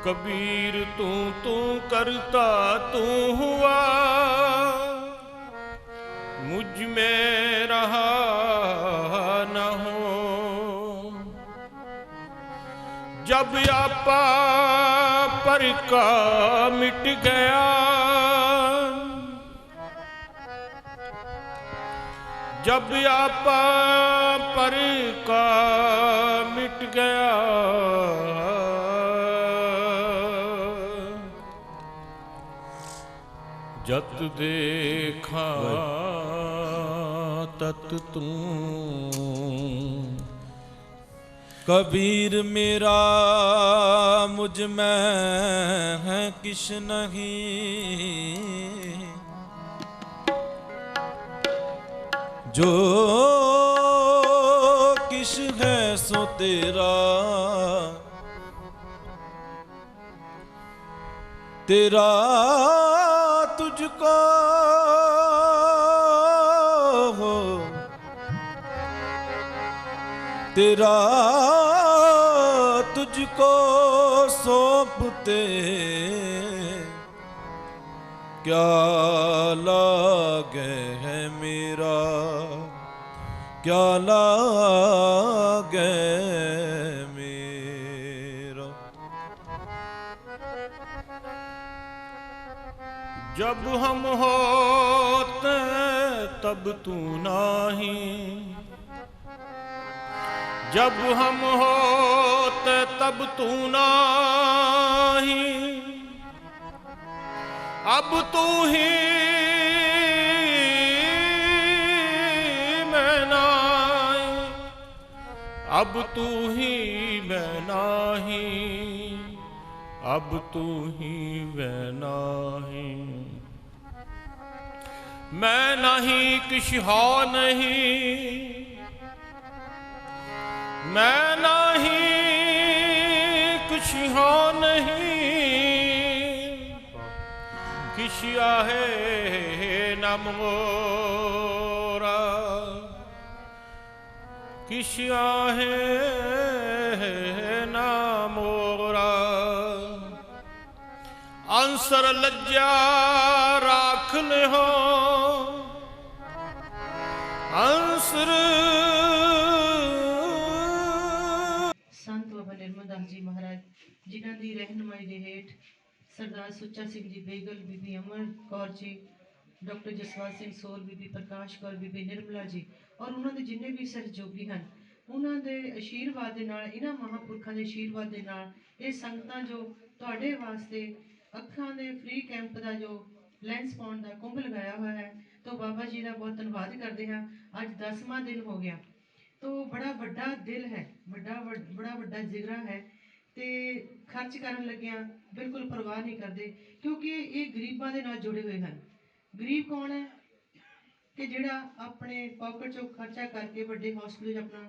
कबीर तू तू करता तू हुआ, मुझ में रहा न हो। जब आपा पर का मिट गया, जब आपा पर का मिट गया, जत देखा तत तू। कबीर मेरा मुझ में है किश नहीं, जो किश है सो तेरा, तेरा तुझको हो, तेरा तुझको सौंपते क्या लागे है मेरा, क्या लागे मेरा। जब हम होते तब तू नाही, जब हम होते तब तू नाही, अब तू ही मैं नाही, अब तू ही मैं नाही, अब तू ही मैं नाही। मैं नहीं किश हो नहीं, मैं नहीं कुछ हो नहीं, किश आहे न मोरा, किश आहे न मोरा। अंसर लज्जा राख ले हो, अंसर जी महाराज जिन्हों की रहनुमाई के हेठ सरदार सुच्चा सिंह जी बेगल, बीबी अमर कौर जी, डॉक्टर जसवाल सिंह सोल, बीबी प्रकाश कौर, बीबी निर्मला जी और उन्होंने जिन्ने भी सहयोगी हैं, उन्होंने आशीर्वाद के नाल, इन्हां महापुरखों के आशीर्वाद के नाल ये संगतां जो तुहाडे वास्ते अखां दे फ्री कैंप का जो लेंस पाउण का कुंभ लगाया हुआ है, तो बाबा जी का बहुत धन्यवाद करते हैं। अज 10वां दिन हो गया, तो बड़ा वड्डा दिल है, बड़ा वड्डा जिगरा है, तो खर्च करन लग्या बिल्कुल परवाह नहीं करते, क्योंकि ये गरीबां दे नाल जुड़े हुए हैं। गरीब कौन है कि जिहड़ा अपने पॉकेट चों खर्चा करके वड्डे हॉस्पिटल अपना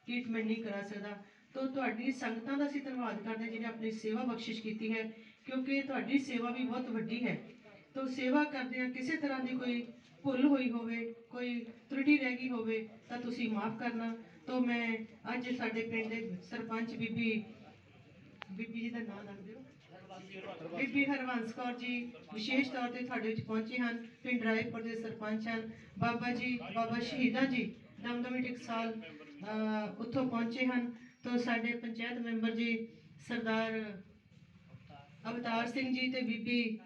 ट्रीटमेंट नहीं करा सकता। तो तुहाडी संगतां दा असीं धन्नवाद करदे जिन्हें अपनी सेवा बख्शिश की है, क्योंकि तुहाडी सेवा भी बहुत वड्डी है। तो सेवा करदे किसी तरह की कोई भुल हुई होवे, कोई त्रुटि रह गई होवे तां तुसीं माफ़ करना। तो मैं अज साडे पिंड दे सरपंच बीबी जी का नाम दस दिओ, बीबी हरवंस कौर जी विशेष तौर पर तुहाडे विच पहुंचे हैं। पिंड रायपुर के सरपंच हैं बाबा जी, बाबा शहीदा जी दमदमी टकसाल उत्थों पहुंचे हैं। तो साडे पंचायत मैंबर जी सरदार अवतार सिंह जी ते बीबी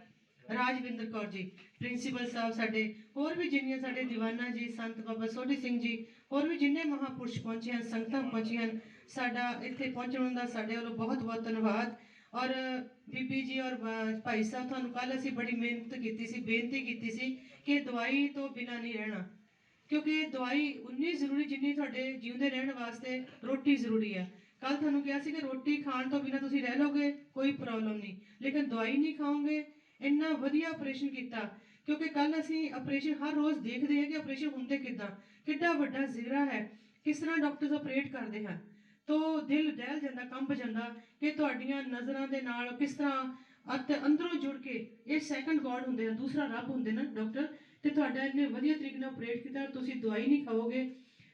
राजविंदर कौर जी प्रिंसीपल साहब साडे, होर भी जिन्नियां साडे दीवाना जी, संत बाबा सोढ़ी सिंह जी, होर भी जिन्ने महापुरुष पहुंचे हैं, संगतां पहुंची हैं, साडा इत्थे पहुंचण दा साडे वालों बहुत बहुत धन्यवाद। और बीबी जी और भाई साहब तुहानूं कल असीं बड़ी मेहनत कीती सी, बेनती कीती सी कि दवाई तो बिना नहीं रहना, क्योंकि दवाई उन्नी जरूरी जिन्नी तुहाडे जीउंदे रहण वास्ते रोटी जरूरी है। कल तुहानूं कहा सी कि रोटी खाण तो बिना तुसीं रह लोगे कोई प्रॉब्लम नहीं, लेकिन दवाई नहीं खाओगे। इन्ना वधिया ऑपरेशन किया, क्योंकि कल असीं ऑपरेशन हर रोज़ देखते हैं कि ऑपरेशन होंदे किद्दां, किड्डा वड्डा जिगरा है, किस तरह डॉक्टर्स ऑपरेट करते हैं। तो दिल दहल जाता, कंब जाता कि तुहाडीआं नज़रां दे नाल किस तरह अंदरों जुड़ के ये सैकंड गॉड होंदे हैं, दूसरा रब होंदे ना डॉक्टर, तो तुहाडा इन्ने वधिया तरीके नाल ऑपरेट किया, तुसीं दवाई नहीं खाओगे।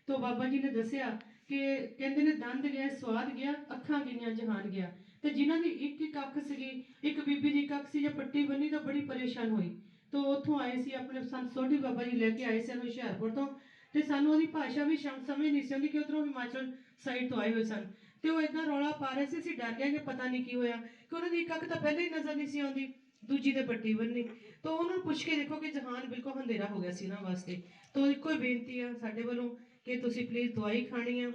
तो बाबा जी ने दस्सिया कि कहते ने दंद गया स्वाद गया, अखां गईयां जहान गया। ਤੇ ਜਿਨ੍ਹਾਂ ਦੀ ਇੱਕ ਅੱਖ ਸੀਗੀ, ਇੱਕ ਬੀਬੀ ਦੀ ਇੱਕ ਅੱਖ ਸੀ, ਜੇ ਪੱਟੀ ਬੰਨੀ ਤਾਂ ਬੜੀ ਪਰੇਸ਼ਾਨ ਹੋਈ। ਤਾਂ ਉੱਥੋਂ ਆਏ ਸੀ, ਆਪਣੇ ਸੰਤ ਸੋਢੀ ਬਾਬਾ ਜੀ ਲੈ ਕੇ ਆਏ ਸਨ ਹੁਸ਼ਿਆਰਪੁਰ ਤੋਂ। ਤੇ ਸਾਨੂੰ ਉਹਦੀ ਭਾਸ਼ਾ ਵੀ ਸਮਝ ਨਹੀਂ ਸੀ ਆਉਂਦੀ ਕਿ ਉੱਧਰੋਂ ਹਿਮਾਚਲ ਸਾਈਡ ਤੋਂ ਆਏ ਹੋਏ ਸਨ। ਤੇ ਉਹ ਇਦਾਂ ਰੌਲਾ ਪਾ ਰਹੇ ਸੀ, ਅਸੀਂ ਡਰ ਗਏ ਕਿ ਪਤਾ ਨਹੀਂ ਕੀ ਹੋਇਆ, ਕਿ ਉਹਨਾਂ ਦੀ ਇੱਕ ਅੱਖ ਤਾਂ ਪਹਿਲਾਂ ਹੀ ਨਜ਼ਰ ਨਹੀਂ ਸੀ ਆਉਂਦੀ, ਦੂਜੀ ਤੇ ਪੱਟੀ ਬੰਨੀ। ਤਾਂ ਉਹਨਾਂ ਨੂੰ ਪੁੱਛ ਕੇ ਦੇਖੋ ਕਿ ਜਹਾਨ ਬਿਲਕੁਲ ਹਨੇਰਾ ਹੋ ਗਿਆ ਸੀ ਉਹਨਾਂ ਵਾਸਤੇ। ਤਾਂ ਇੱਕੋ ਹੀ ਬੇਨਤੀ ਆ ਸਾਡੇ ਵੱਲੋਂ ਕਿ ਤੁਸੀਂ ਪਲੀਜ਼ ਦਵਾਈ ਖਾਣੀ ਆ,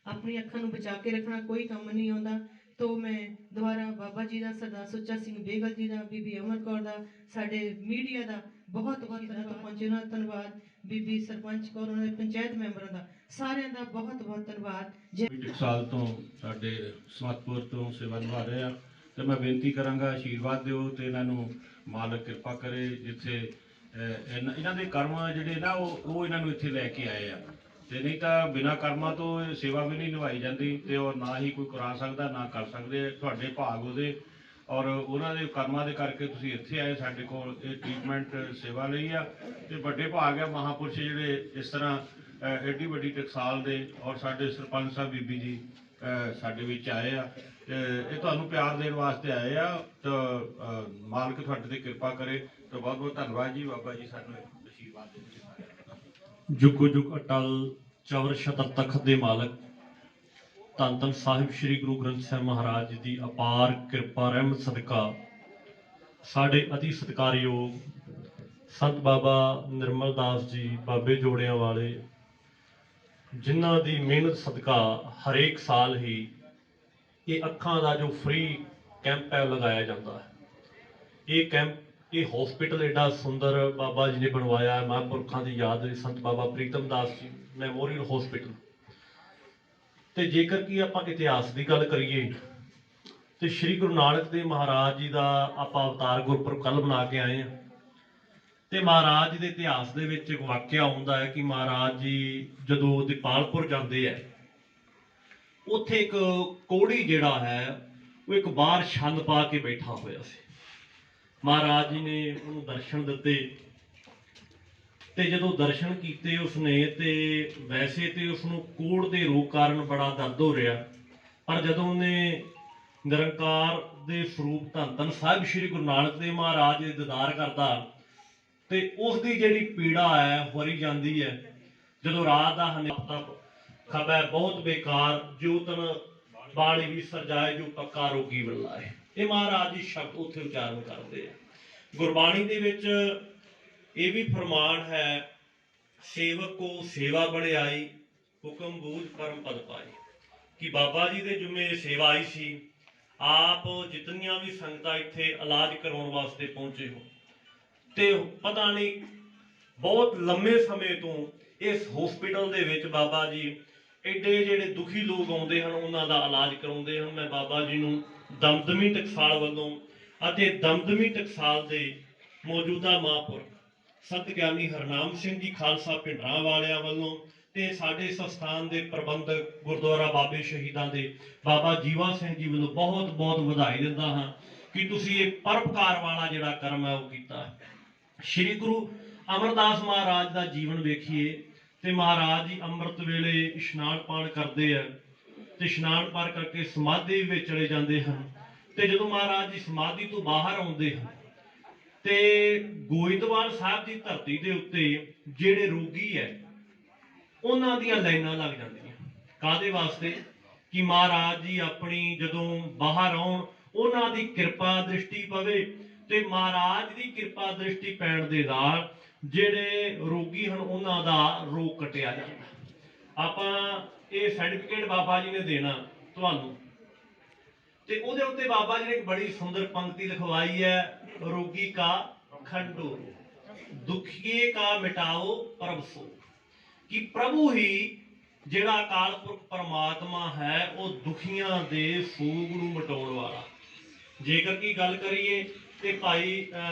ਆਪਣੀ ਅੱਖਾਂ ਨੂੰ ਬਚਾ ਕੇ ਰੱਖਣਾ, ਕੋਈ ਕੰਮ ਨਹੀਂ ਆਉਂਦਾ। तो मैं ਦੁਬਾਰਾ ਬਾਬਾ ਜੀ ਦਾ, ਸਰਦਾਰ ਸੁੱਚਾ ਸਿੰਘ ਬੇਗਲ ਜੀ ਦਾ, ਬੀਬੀ ਅਮਰ ਕੌਰ ਦਾ, ਸਾਡੇ ਮੀਡੀਆ ਦਾ ਬਹੁਤ ਬਹੁਤ ਪਹੁੰਚੇ ਉਹਨਾਂ ਦਾ ਧੰਨਵਾਦ, ਬੀਬੀ ਸਰਪੰਚ ਕੌਰ, ਉਹਨਾਂ ਦੇ ਪੰਚਾਇਤ ਮੈਂਬਰਾਂ ਦਾ, ਸਾਰਿਆਂ ਦਾ ਬਹੁਤ ਬਹੁਤ ਧੰਨਵਾਦ। ਇੱਕ ਸਾਲ ਤੋਂ ਸਾਡੇ ਸਮਾਤਪੁਰ ਤੋਂ ਸੇਵਾ ਨਿਭਾ ਰਹੇ ਆ ਤੇ ਮੈਂ ਬੇਨਤੀ ਕਰਾਂਗਾ ਆਸ਼ੀਰਵਾਦ ਦਿਓ ਤੇ ਇਹਨਾਂ ਨੂੰ ਮਾਲਕ ਕਿਰਪਾ ਕਰੇ, ਜਿੱਥੇ ਇਹਨਾਂ ਦੇ ਕਰਮ ਜਿਹੜੇ ਨਾ ਉਹ ਇਹਨਾਂ ਨੂੰ ਇੱਥੇ ਲੈ ਕੇ ਆਏ ਆ, ਤੇ ਨਹੀਂ ਤਾਂ ਬਿਨਾਂ ਕਰਮਾਂ ਤੋਂ ਇਹ ਸੇਵਾ ਵੀ ਨਹੀਂ ਨਿਭਾਈ ਜਾਂਦੀ ਤੇ ਔਰ ਨਾ ਹੀ ਕੋਈ ਕਰਾ ਸਕਦਾ, ਨਾ ਕਰ ਸਕਦੇ। ਤੁਹਾਡੇ ਭਾਗ ਉਹਦੇ ਔਰ ਉਹਨਾਂ ਦੇ ਕਰਮਾਂ ਦੇ ਕਰਕੇ ਤੁਸੀਂ ਇੱਥੇ ਆਏ ਸਾਡੇ ਕੋਲ ਇਹ ਟ੍ਰੀਟਮੈਂਟ ਸੇਵਾ ਲਈ ਆ, ਤੇ ਵੱਡੇ ਭਾਗ ਆ ਮਹਾਂਪੁਰਸ਼ ਜਿਹੜੇ ਇਸ ਤਰ੍ਹਾਂ ਐਡੀ ਵੱਡੀ ਟਕਸਾਲ ਦੇ ਔਰ ਸਾਡੇ ਸਰਪੰਚ ਸਾਹਿਬ ਬੀਬੀ ਜੀ ਸਾਡੇ ਵਿੱਚ ਆਏ ਆ, ਇਹ ਤੁਹਾਨੂੰ ਪਿਆਰ ਦੇਣ ਵਾਸਤੇ ਆਏ ਆ। ਤਾਂ ਮਾਲਕ ਤੁਹਾਡੇ ਤੇ ਕਿਰਪਾ ਕਰੇ। ਤਾਂ ਬਹੁਤ ਬਹੁਤ ਧੰਨਵਾਦ ਜੀ। ਬਾਬਾ ਜੀ ਸਾਨੂੰ ਆਸ਼ੀਰਵਾਦ ਦੇਣ। ਜੁਗੋ ਜੁਗ ਅਟਲ ਚਵਰ ਛਤਰ ਤਖਤ ਦੇ ਮਾਲਕ ਧੰਨ ਧੰਨ ਸਾਹਿਬ ਸ੍ਰੀ ਗੁਰੂ ਗ੍ਰੰਥ ਸਾਹਿਬ ਮਹਾਰਾਜ ਜੀ ਦੀ ਅਪਾਰ ਕਿਰਪਾ ਰਹਿਮਤ ਸਦਕਾ ਸਾਡੇ ਅਤੀ ਸਤਿਕਾਰਯੋਗ ਸੰਤ ਬਾਬਾ ਨਿਰਮਲ ਦਾਸ ਜੀ ਬਾਬੇ ਜੋੜਿਆਂ ਵਾਲੇ, ਜਿਨ੍ਹਾਂ ਦੀ ਮਿਹਨਤ ਸਦਕਾ ਹਰੇਕ ਸਾਲ ਹੀ ਇਹ ਅੱਖਾਂ ਦਾ ਜੋ ਫ੍ਰੀ ਕੈਂਪ ਹੈ ਲਗਾਇਆ ਜਾਂਦਾ ਹੈ। ਇਹ ਕੈਂਪ, ਇਹ ਹਸਪੀਟਲ एडा सुंदर बाबा जी ने बनवाया है, महापुरखों की याद में संत बाबा प्रीतम दास जी मैमोरीयल हॉस्पिटल। तो जेकर कि आप इतिहास की गल करिए तो श्री गुरु नानक देव महाराज जी का आप अवतार गुरपुरब कल बना के आए हैं। तो महाराज जी के इतिहास के विच एक वाकया आता है कि महाराज जी जदों दीपालपुर जाते हैं, उत्थे एक कोड़ी जिहड़ा है वो एक बाहर छंद पा के बैठा होया सी। महाराज जी ने उन्होंने दर्शन दिते ते जदों दर्शन किए उसने ते वैसे तो उसनों कोड़ के रोग कारण बड़ा दर्द हो रहा, पर जदों उन्हें निरंकार दे स्वरूप धन धन साहिब श्री गुरु नानक देव महाराज जी दीदार करता ते उसकी जिहड़ी पीड़ा है वरी जाती है। जदों रात का हनेरा खबै बहुत बेकार, जो तन बाणी भी सरजाए जो पक्का रोगी बल्लाए, ये महाराज जी शब्द उत्थे उच्चारण करते हैं। गुरबाणी दे विच ये भी फरमान है, सेवक को सेवा बड़ियाई हुक्म बूझ परम पद पाई, कि बाबा जी दे जुम्मे सेवा आई सी। आप जितनियां भी संगतां इत्थे इलाज कराउण वास्ते पहुंचे हो ते पता नहीं बहुत लंबे समय तो इस हॉस्पिटल दे विच बाबा जी एडे जिहड़े दुखी लोग आउंदे हन उन्हां दा इलाज कराउंदे हन। मैं बाबा जी नूं दमदमी टकसाल वालों ਅਤੇ ਦਮਦਮੀ ਟਕਸਾਲ ਦੇ ਮੌਜੂਦਾ ਮਹਾਂਪੁਰਖ ਸੰਤ ਗਿਆਨੀ ਹਰਨਾਮ ਸਿੰਘ ਜੀ ਖਾਲਸਾ ਪਿੰਡਰਾਂ ਵਾਲਿਆਂ ਵੱਲੋਂ ਤੇ ਸਾਡੇ ਸੰਸਥਾਨ ਦੇ ਪ੍ਰਬੰਧਕ ਗੁਰਦੁਆਰਾ ਬਾਬੇ ਸ਼ਹੀਦਾਂ ਦੇ ਬਾਬਾ ਜੀਵਾ ਸਿੰਘ ਜੀ ਵੱਲੋਂ ਬਹੁਤ ਬਹੁਤ ਵਧਾਈ ਦਿੰਦਾ ਹਾਂ ਕਿ ਤੁਸੀਂ ਇਹ ਪਰਉਪਕਾਰ ਵਾਲਾ ਜਿਹੜਾ ਕਰਮ ਹੈ ਉਹ ਕੀਤਾ ਹੈ। ਸ਼੍ਰੀ ਗੁਰੂ ਅਮਰਦਾਸ ਮਹਾਰਾਜ ਦਾ ਜੀਵਨ ਵੇਖੀਏ ਤੇ ਮਹਾਰਾਜ ਜੀ ਅੰਮ੍ਰਿਤ ਵੇਲੇ ਇਸ਼ਨਾਨ ਪਾਣ ਕਰਦੇ ਆ ਤੇ ਇਸ਼ਨਾਨ ਪਾਰ ਕਰਕੇ ਸਮਾਧੀ ਵਿੱਚ ਚਲੇ ਜਾਂਦੇ ਹਨ। ਤੇ ਜਦੋਂ ਮਹਾਰਾਜ ਜੀ ਸਮਾਧੀ ਤੋਂ ਬਾਹਰ ਆਉਂਦੇ ਹਨ ਤੇ ਗੋਇੰਦਵਾਲ ਸਾਹਿਬ ਦੀ ਧਰਤੀ ਦੇ ਉੱਤੇ ਜਿਹੜੇ ਰੋਗੀ ਹੈ ਉਹਨਾਂ ਦੀਆਂ ਲਾਈਨਾਂ ਲੱਗ ਜਾਂਦੀਆਂ। ਕਾਹਦੇ ਵਾਸਤੇ? ਕਿ ਮਹਾਰਾਜ ਜੀ ਆਪਣੀ ਜਦੋਂ ਬਾਹਰ ਆਉਣ ਉਹਨਾਂ ਦੀ ਕਿਰਪਾ ਦ੍ਰਿਸ਼ਟੀ ਪਵੇ ਤੇ ਮਹਾਰਾਜ ਦੀ ਕਿਰਪਾ ਦ੍ਰਿਸ਼ਟੀ ਪੈਣ ਦੇ ਨਾਲ ਜਿਹੜੇ ਰੋਗੀ ਹਨ ਉਹਨਾਂ ਦਾ ਰੋਗ ਕੱਟਿਆ ਜਾਂਦਾ। ਆਪਾਂ ਇਹ ਸਰਟੀਫਿਕੇਟ ਬਾਬਾ ਜੀ ਨੇ ਦੇਣਾ ਤੁਹਾਨੂੰ ਤੇ ਉਹਦੇ ਉੱਤੇ ਬਾਬਾ ਜੀ ਨੇ ਇੱਕ ਬੜੀ ਸੁੰਦਰ ਪੰਕਤੀ ਲਿਖਵਾਈ ਹੈ, ਰੋਗੀ ਕਾ ਖੰਡੋ ਦੁਖੀਏ ਕਾ ਮਿਟਾਓ ਪ੍ਰਭ ਸੋ, ਕਿ ਪ੍ਰਭੂ ਹੀ ਜਿਹੜਾ ਅਕਾਲ ਪੁਰਖ ਪਰਮਾਤਮਾ ਹੈ ਉਹ ਦੁਖੀਆਂ ਦੇ ਸੋਗ ਨੂੰ ਮਿਟਾਉਣ ਵਾਲਾ। ਜੇਕਰ ਕੀ ਗੱਲ ਕਰੀਏ ਤੇ ਭਾਈ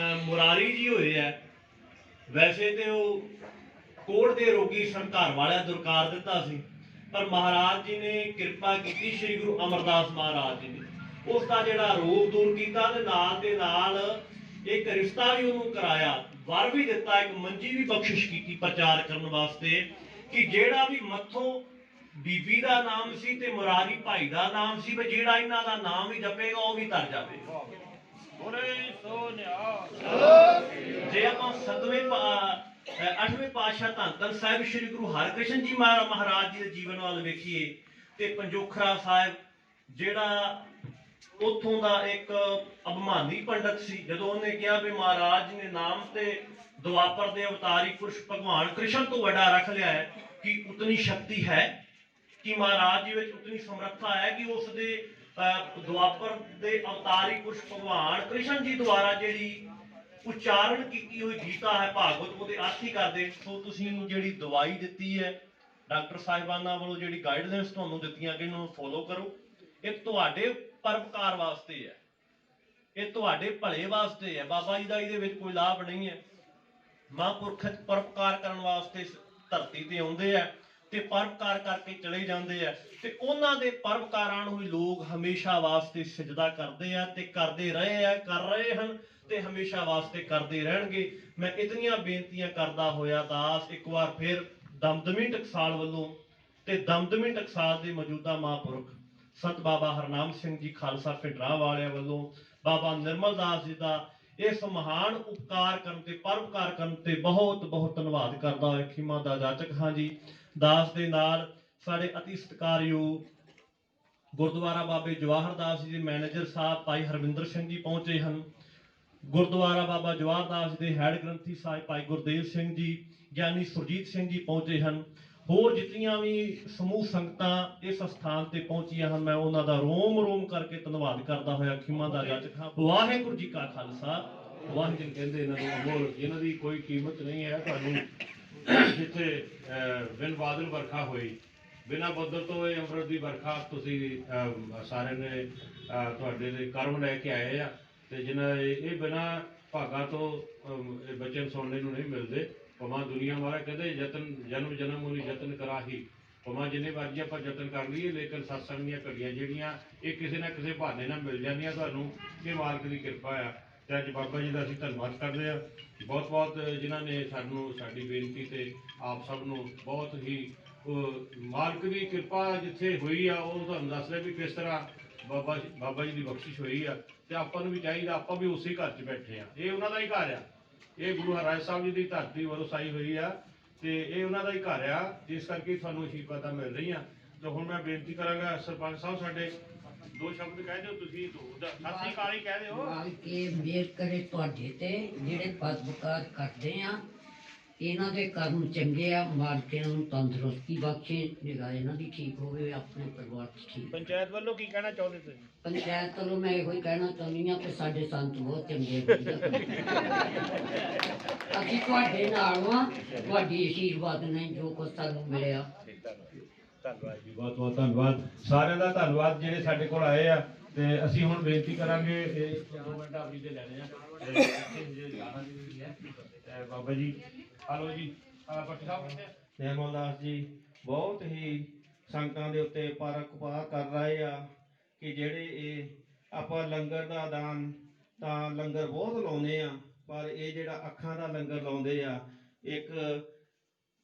ਮੁਰਾਰੀ ਜੀ ਹੋਏ ਆ, ਵੈਸੇ ਤੇ ਉਹ ਕੋੜ ਦੇ ਰੋਗੀ ਸਨ, ਘਰ ਵਾਲਿਆਂ ਦੁਰਕਾਰ ਦਿੱਤਾ ਸੀ, ਪਰ ਮਹਾਰਾਜ ਜੀ ਨੇ ਕਿਰਪਾ ਕੀਤੀ ਸ੍ਰੀ ਗੁਰੂ ਅਮਰਦਾਸ ਮਹਾਰਾਜ ਜੀ ਨੇ ਉਸ ਦਾ ਜਿਹੜਾ ਰੋਗ ਦੂਰ ਕੀਤਾ ਤੇ ਨਾਲ ਇੱਕ ਰਿਸ਼ਤਾ ਵੀ ਉਹਨੂੰ ਕਰਾਇਆ, ਵਰ ਵੀ ਦਿੱਤਾ, ਇੱਕ ਮੰਜੀ ਵੀ ਬਖਸ਼ਿਸ਼ ਕੀਤੀ ਪ੍ਰਚਾਰ ਕਰਨ ਵਾਸਤੇ ਕਿ ਜਿਹੜਾ ਵੀ ਮੱਥੋਂ ਬੀਬੀ ਦਾ ਨਾਮ ਸੀ ਤੇ ਮੁਰਾਰੀ ਭਾਈ ਦਾ ਨਾਮ ਸੀ, ਵੀ ਜਿਹੜਾ ਇਹਨਾਂ ਦਾ ਨਾਮ ਹੀ ਜਪੇਗਾ ਉਹ ਵੀ ਤਰ ਜਾਵੇ। ਜੇ ਆਪਾਂ 8ਵੇਂ ਪਾਤਸ਼ਾਹ ਧੰਨ ਧੰਨ ਸਾਹਿਬ ਸ੍ਰੀ ਗੁਰੂ ਹਰਿਕ੍ਰਿਸ਼ਨ ਜੀ ਮਹਾਰਾਜ ਜੀ ਦੇ ਜੀਵਨ ਵੱਲ ਵੇਖੀਏ ਤੇ ਪੰਜੋਖਰਾ ਸਾਹਿਬ ਜਿਹੜਾ ਉੱਥੋਂ ਦਾ ਇੱਕ ਅਭਿਮਾਨੀ ਪੰਡਤ ਸੀ, ਜਦੋਂ ਉਹਨੇ ਕਿਹਾ ਵੀ ਮਹਾਰਾਜ ਨੇ ਨਾਮ ਤੇ ਦੁਆਪਰ ਦੇ ਅਵਤਾਰੀ ਪੁਰਸ਼ ਭਗਵਾਨ ਕ੍ਰਿਸ਼ਨ ਤੋਂ ਵੱਡਾ ਰੱਖ ਲਿਆ ਹੈ, ਕਿ ਉਤਨੀ ਸ਼ਕਤੀ ਹੈ, ਕਿ ਮਹਾਰਾਜ ਜੀ ਵਿੱਚ ਉਤਨੀ ਸਮਰੱਥਾ ਹੈ ਕਿ ਉਸ ਦੇ ਦੁਆਪਰ ਦੇ ਅਵਤਾਰੀ ਪੁਰਸ਼ ਭਗਵਾਨ ਕ੍ਰਿਸ਼ਨ ਜੀ ਦੁਆਰਾ ਜਿਹੜੀ ਉਚਾਰਨ ਕੀਤੀ ਹੋਈ ਗੀਤਾ ਹੈ ਭਾਗਵਤ, ਉਹਦੇ ਅਰਥ ਹੀ ਕਰਦੇ। ਸੋ ਤੁਸੀਂ ਜਿਹੜੀ ਦਵਾਈ ਦਿੱਤੀ ਹੈ ਡਾਕਟਰ ਸਾਹਿਬਾਨਾਂ ਵੱਲੋਂ, ਜਿਹੜੀ ਗਾਈਡਲਾਈਨਸ ਤੁਹਾਨੂੰ ਦਿੱਤੀਆਂ ਕਿ ਇਹਨੂੰ ਫੋਲੋ ਕਰੋ, ਇਹ ਤੁਹਾਡੇ ਪਰਉਪਕਾਰ ਵਾਸਤੇ ਹੈ, ਇਹ ਤੁਹਾਡੇ ਭਲੇ ਵਾਸਤੇ ਹੈ। ਬਾਬਾ ਜੀ ਦਾ ਇਹਦੇ ਵਿੱਚ ਕੋਈ ਲਾਭ ਨਹੀਂ ਹੈ। ਮਹਾਂਪੁਰਖ ਪਰਉਪਕਾਰ ਕਰਨ ਵਾਸਤੇ ਇਸ ਧਰਤੀ ਤੇ ਆਉਂਦੇ ਆ ਤੇ ਪਰਉਪਕਾਰ ਕਰਕੇ ਚਲੇ ਜਾਂਦੇ ਆ, ਤੇ ਉਹਨਾਂ ਦੇ ਪਰਉਪਕਾਰਾਂ ਨੂੰ ਹੀ ਲੋਕ ਹਮੇਸ਼ਾ ਵਾਸਤੇ ਸਜਦਾ ਕਰਦੇ ਆ ਤੇ ਕਰਦੇ ਰਹੇ ਆ, ਕਰ ਰਹੇ ਹਨ ਤੇ ਹਮੇਸ਼ਾ ਵਾਸਤੇ ਕਰਦੇ ਰਹਿਣਗੇ। ਮੈਂ ਇਤਨੀਆਂ ਬੇਨਤੀਆਂ ਕਰਦਾ ਹੋਇਆ ਦਾਸ ਇੱਕ ਵਾਰ ਫਿਰ ਦਮਦਮੀ ਟਕਸਾਲ ਵੱਲੋਂ ਤੇ ਦਮਦਮੀ ਟਕਸਾਲ ਦੇ ਮੌਜੂਦਾ ਮਹਾਂਪੁਰਖ ਸੰਤ ਬਾਬਾ ਹਰਨਾਮ ਸਿੰਘ ਜੀ ਖਾਲਸਾ ਪਿੰਡਰਾਂ ਵਾਲਿਆਂ ਵੱਲੋਂ ਬਾਬਾ ਨਿਰਮਲ ਦਾਸ ਜੀ ਦਾ ਇਸ ਮਹਾਨ ਉਪਕਾਰ ਕਰਨ ਤੇ ਪਰਉਪਕਾਰ ਕਰਨ ਤੇ ਬਹੁਤ ਬਹੁਤ ਧੰਨਵਾਦ ਕਰਦਾ ਹੋਇਆ ਖਿਮਾ ਦਾ ਜਾਚਕ ਹਾਂ ਜੀ। ਦਾਸ ਦੇ ਨਾਲ ਸਾਡੇ ਅਤੀ ਸਤਿਕਾਰਯੋਗ ਗੁਰਦੁਆਰਾ ਬਾਬੇ ਜਵਾਹਰ ਦਾਸ ਜੀ ਦੇ ਮੈਨੇਜਰ ਸਾਹਿਬ ਭਾਈ ਹਰਵਿੰਦਰ ਸਿੰਘ ਜੀ ਪਹੁੰਚੇ ਹਨ। ਗੁਰਦੁਆਰਾ ਬਾਬਾ ਜਵਾਹਰ ਦਾਸ ਦੇ ਹੈਡ ਗ੍ਰੰਥੀ ਸਾਹਿਬ ਭਾਈ ਗੁਰਦੇਵ ਸਿੰਘ ਜੀ, ਗਿਆਨੀ ਸੁਰਜੀਤ ਸਿੰਘ ਜੀ ਪਹੁੰਚੇ ਹਨ। ਹੋਰ ਜਿਤਨੀਆਂ ਵੀ ਸਮੂਹ ਸੰਗਤਾਂ ਇਸ ਸਥਾਨ ਤੇ ਪਹੁੰਚੀਆਂ ਹਨ, ਮੈਂ ਉਹਨਾਂ ਦਾ ਰੋਮ ਰੋਮ ਕਰਕੇ ਧੰਨਵਾਦ ਕਰਦਾ ਹੋਇਆ ਖਿਮਾ ਦਾ ਜਾਚਕ ਹਾਂ। ਵਾਹਿਗੁਰੂ ਜੀ ਕਾ ਖਾਲਸਾ, ਵਾਹਿਗੁਰੂ ਕਹਿੰਦੇ ਇਹਨਾਂ ਨੂੰ ਅਮੋਲ, ਇਹਨਾਂ ਦੀ ਕੋਈ ਕੀਮਤ ਨਹੀਂ ਹੈ। ਤੁਹਾਨੂੰ ਜਿੱਥੇ ਬਿਨ ਬਾਦਲ ਵਰਖਾ ਹੋਈ, ਬਿਨਾਂ ਬੱਦਲ ਤੋਂ ਇਹ ਅੰਮ੍ਰਿਤ ਦੀ ਵਰਖਾ ਤੁਸੀਂ ਸਾਰਿਆਂ ਨੇ ਤੁਹਾਡੇ ਦੇ ਕਰਮ ਲੈ ਕੇ ਆਏ ਆ, ਤੇ ਜਿਨ੍ਹਾਂ ਇਹ ਬਿਨਾਂ ਭਾਗਾਂ ਤੋਂ ਬਚਨ ਸੁਣਨੇ ਨੂੰ ਨਹੀਂ ਮਿਲਦੇ। ਭਾਵੇਂ ਦੁਨੀਆ ਮਾਰਾ ਕਹਿੰਦੇ ਯਤਨ ਜਨਮ ਜਨਮ ਉਹਨੂੰ ਯਤਨ ਕਰਾਹੀ, ਭਾਵੇਂ ਜਿੰਨੇ ਮਰਜ਼ੀ ਆਪਾਂ ਯਤਨ ਕਰ ਲਈਏ, ਲੇਕਿਨ ਸਤਸੰਗ ਦੀਆਂ ਘੜੀਆਂ ਜਿਹੜੀਆਂ ਇਹ ਕਿਸੇ ਨਾ ਕਿਸੇ ਬਹਾਨੇ ਨਾਲ ਮਿਲ ਜਾਂਦੀਆਂ ਤੁਹਾਨੂੰ। ਇਹ ਮਾਲਕ ਦੀ ਕਿਰਪਾ ਆ। ਤੇ ਅੱਜ ਬਾਬਾ ਜੀ ਦਾ ਅਸੀਂ ਧੰਨਵਾਦ ਕਰਦੇ ਹਾਂ ਬਹੁਤ ਬਹੁਤ, ਜਿਨ੍ਹਾਂ ਨੇ ਸਾਨੂੰ ਸਾਡੀ ਬੇਨਤੀ ਤੇ ਆਪ ਸਭ ਨੂੰ ਬਹੁਤ ਹੀ ਮਾਲਕ ਦੀ ਕਿਰਪਾ ਜਿੱਥੇ ਹੋਈ ਆ ਉਹ ਤੁਹਾਨੂੰ ਦੱਸ ਰਿਹਾ ਵੀ ਕਿਸ ਤਰ੍ਹਾਂ ਬਾਬਾ ਜੀ ਦੀ ਬਖਸ਼ਿਸ਼ ਹੋਈ ਆ। ਤੇ ਆਪਾਂ ਨੂੰ ਵੀ ਚਾਹੀਦਾ, ਆਪਾਂ ਵੀ ਉਸੇ ਘਰ 'ਚ ਬੈਠੇ ਆ, ਇਹ ਉਹਨਾਂ ਦਾ ਹੀ ਘਰ ਆ, ਇਹ ਗੁਰੂ ਹਰਿਰਾਏ ਸਾਹਿਬ ਜੀ ਦੀ ਧਰਤੀ ਵਰਸਾਈ ਹੋਈ ਆ ਤੇ ਇਹ ਉਹਨਾਂ ਦਾ ਹੀ ਘਰ ਆ, ਜਿਸ ਕਰਕੇ ਤੁਹਾਨੂੰ ਅਸ਼ੀਰਵਾਦਾਂ ਮਿਲ ਰਹੀਆਂ। ਤੇ ਹੁਣ ਮੈਂ ਬੇਨਤੀ ਕਰਾਂਗਾ ਸਰਪੰਚ ਸਾਹਿਬ ਸਾਡੇ ਦੋ ਸ਼ਬਦ ਕਹਿ ਦਿਓ, ਤੁਸੀਂ ਸਤਿ ਅਕਾਲ ਹੀ ਕਹਿ ਦਿਓ। ਕੇ ਮੇਰ ਕਰੇ ਤੁਹਾਡੇ ਤੇ ਜਿਹੜੇ ਪਰਉਪਕਾਰ ਕਰਦੇ ਆ, ਇਹਨਾਂ ਦੇ ਕਰਮ ਚੰਗੇ ਆ, ਮਾਲਕ ਇਹਨਾਂ ਨੂੰ ਤੰਦਰੁਸਤੀ ਬਖਸ਼ੇ, ਨਿਗਾਹ ਇਹਨਾਂ ਦੀ ਠੀਕ ਹੋਵੇ, ਆਪਣੇ ਪਰਿਵਾਰ 'ਚ ਠੀਕ। ਪੰਚਾਇਤ ਵੱਲੋਂ ਕੀ ਕਹਿਣਾ ਚਾਹੁੰਦੇ ਤੁਸੀਂ? ਪੰਚਾਇਤ ਵੱਲੋਂ ਮੈਂ ਇਹੋ ਹੀ ਕਹਿਣਾ ਚਾਹੁੰਦੀ ਹਾਂ ਕਿ ਸਾਡੇ ਸੰਤ ਬਹੁਤ ਚੰਗੇ ਵਧੀਆ ਅਸੀਂ ਤੁਹਾਡੇ ਨਾਲ ਹਾਂ, ਤੁਹਾਡੀ ਆਸ਼ੀਰਵਾਦ ਨੇ ਜੋ ਕੁਝ ਸਾਨੂੰ ਮਿਲਿਆ। ਧੰਨਵਾਦ ਜੀ, ਬਹੁਤ ਬਹੁਤ ਧੰਨਵਾਦ ਸਾਰਿਆਂ ਦਾ। ਧੰਨਵਾਦ ਜਿਹੜੇ ਸਾਡੇ ਕੋਲ ਆਏ ਆ। ਤੇ ਅਸੀਂ ਹੁਣ ਬੇਨਤੀ ਕਰਾਂਗੇ, ਇਹ 2 ਮਿੰਟ ਆਪਣੀ ਦੇ ਲੈਣੇ ਆ ਬਾਬਾ ਜੀ। ਹਲੋ ਜੀ, ਪੱਟੀ ਸਾਹਿਬ ਨਿਰਮਲ ਦਾਸ ਜੀ ਬਹੁਤ ਹੀ ਸੰਗਤਾਂ ਦੇ ਉੱਤੇ ਪਰਉਪਕਾਰ ਕਰ ਰਹੇ ਆ, ਕਿ ਜਿਹੜੇ ਇਹ ਆਪਾਂ ਲੰਗਰ ਦਾ ਦਾਨ ਤਾਂ ਲੰਗਰ ਬਹੁਤ ਲਾਉਂਦੇ ਆ, ਪਰ ਇਹ ਜਿਹੜਾ ਅੱਖਾਂ ਦਾ ਲੰਗਰ ਲਾਉਂਦੇ ਆ, ਇੱਕ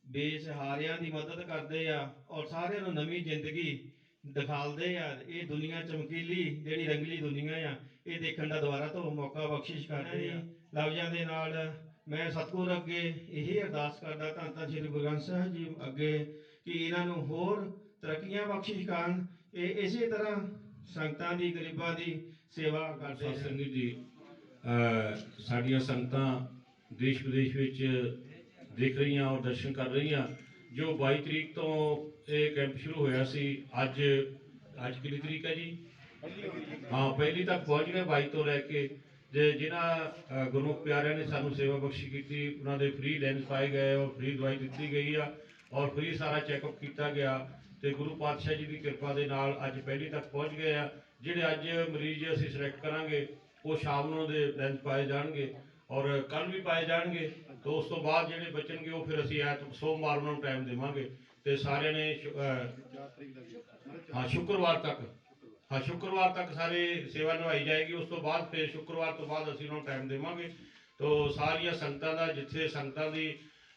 ਬੇਸਹਾਰਿਆਂ ਦੀ ਮਦਦ ਕਰਦੇ ਆ ਔਰ ਸਾਰਿਆਂ ਨੂੰ ਨਵੀਂ ਜ਼ਿੰਦਗੀ ਦਿਖਾਉਂਦੇ ਆ। ਇਹ ਦੁਨੀਆ ਚਮਕੀਲੀ ਜਿਹੜੀ ਰੰਗਲੀ ਦੁਨੀਆ ਆ, ਇਹ ਦੇਖਣ ਦਾ ਦੁਬਾਰਾ ਤੋਂ ਮੌਕਾ ਬਖਸ਼ਿਸ਼ ਕਰਦੇ ਆ। ਲਫ਼ਜ਼ਾਂ ਦੇ ਨਾਲ ਮੈਂ ਸਤਿਗੁਰ ਅੱਗੇ ਇਹੀ ਅਰਦਾਸ ਕਰਦਾ, ਧੰਨ ਧੰਨ ਸ੍ਰੀ ਗੁਰੂ ਗ੍ਰੰਥ ਸਾਹਿਬ ਜੀ ਅੱਗੇ, ਕਿ ਇਹਨਾਂ ਨੂੰ ਹੋਰ ਤਰੱਕੀਆਂ ਬਖਸ਼ਿਸ਼ ਕਰਨ, ਇਹ ਇਸੇ ਤਰ੍ਹਾਂ ਸੰਗਤਾਂ ਦੀ ਗਰੀਬਾਂ ਦੀ ਸੇਵਾ ਕਰਦੇ ਹਨ। ਸੰਗਤ ਜੀ, ਸਾਡੀਆਂ ਸੰਗਤਾਂ ਦੇਸ਼ ਵਿਦੇਸ਼ ਵਿੱਚ ਦੇਖ ਰਹੀਆਂ ਔਰ ਦਰਸ਼ਨ ਕਰ ਰਹੀਆਂ। ਜੋ 22 ਤਰੀਕ ਤੋਂ ਇਹ ਕੈਂਪ ਸ਼ੁਰੂ ਹੋਇਆ ਸੀ, ਅੱਜ ਕਿੰਨੀ ਤਰੀਕ ਹੈ ਜੀ? ਹਾਂ, ਪਹਿਲੀ ਤੱਕ ਪਹੁੰਚ ਗਏ 22 ਤੋਂ ਲੈ ਕੇ। ਜੇ ਜਿਨ੍ਹਾਂ ਗੁਰਮੁਖ ਪਿਆਰਿਆਂ ਨੇ ਸਾਨੂੰ ਸੇਵਾ ਬਖਸ਼ੀ ਕੀਤੀ, ਉਹਨਾਂ ਦੇ ਫ੍ਰੀ ਲੈਂਸ ਪਾਏ ਗਏ ਔਰ ਫ੍ਰੀ ਦਵਾਈ ਦਿੱਤੀ ਗਈ ਆ ਔਰ ਫ੍ਰੀ ਸਾਰਾ ਚੈੱਕਅਪ ਕੀਤਾ ਗਿਆ। ਤੇ ਗੁਰੂ ਪਾਤਸ਼ਾਹ ਜੀ ਦੀ ਕਿਰਪਾ ਦੇ ਨਾਲ ਅੱਜ ਪਹਿਲੀ ਤੱਕ ਪਹੁੰਚ ਗਏ ਆ। ਜਿਹੜੇ ਅੱਜ ਮਰੀਜ਼ ਅਸੀਂ ਸਿਲੈਕਟ ਕਰਾਂਗੇ ਉਹ ਸ਼ਾਮ ਨੂੰ ਦੇ ਲੈਂਸ ਪਾਏ ਜਾਣਗੇ ਔਰ ਕੱਲ ਵੀ ਪਾਏ ਜਾਣਗੇ। ਤੇ ਉਸ ਤੋਂ ਬਾਅਦ ਜਿਹੜੇ ਬਚਣਗੇ ਉਹ ਫਿਰ ਅਸੀਂ ਸੋਮਵਾਰ ਉਹਨਾਂ ਨੂੰ ਟਾਈਮ ਦੇਵਾਂਗੇ। ਤੇ ਸਾਰਿਆਂ ਨੇ ਸ਼ੁੱਕਰਵਾਰ ਤੱਕ ਸਾਰੇ ਸੇਵਾ ਨਿਭਾਈ ਜਾਏਗੀ। ਉਸ ਤੋਂ ਬਾਅਦ ਫਿਰ ਸ਼ੁੱਕਰਵਾਰ ਤੋਂ ਬਾਅਦ ਅਸੀਂ ਉਹਨਾਂ ਨੂੰ ਟਾਈਮ ਦੇਵਾਂਗੇ। ਤੋ ਸਾਰੀਆਂ ਸੰਗਤਾਂ ਦਾ, ਜਿੱਥੇ ਸੰਗਤਾਂ ਦੀ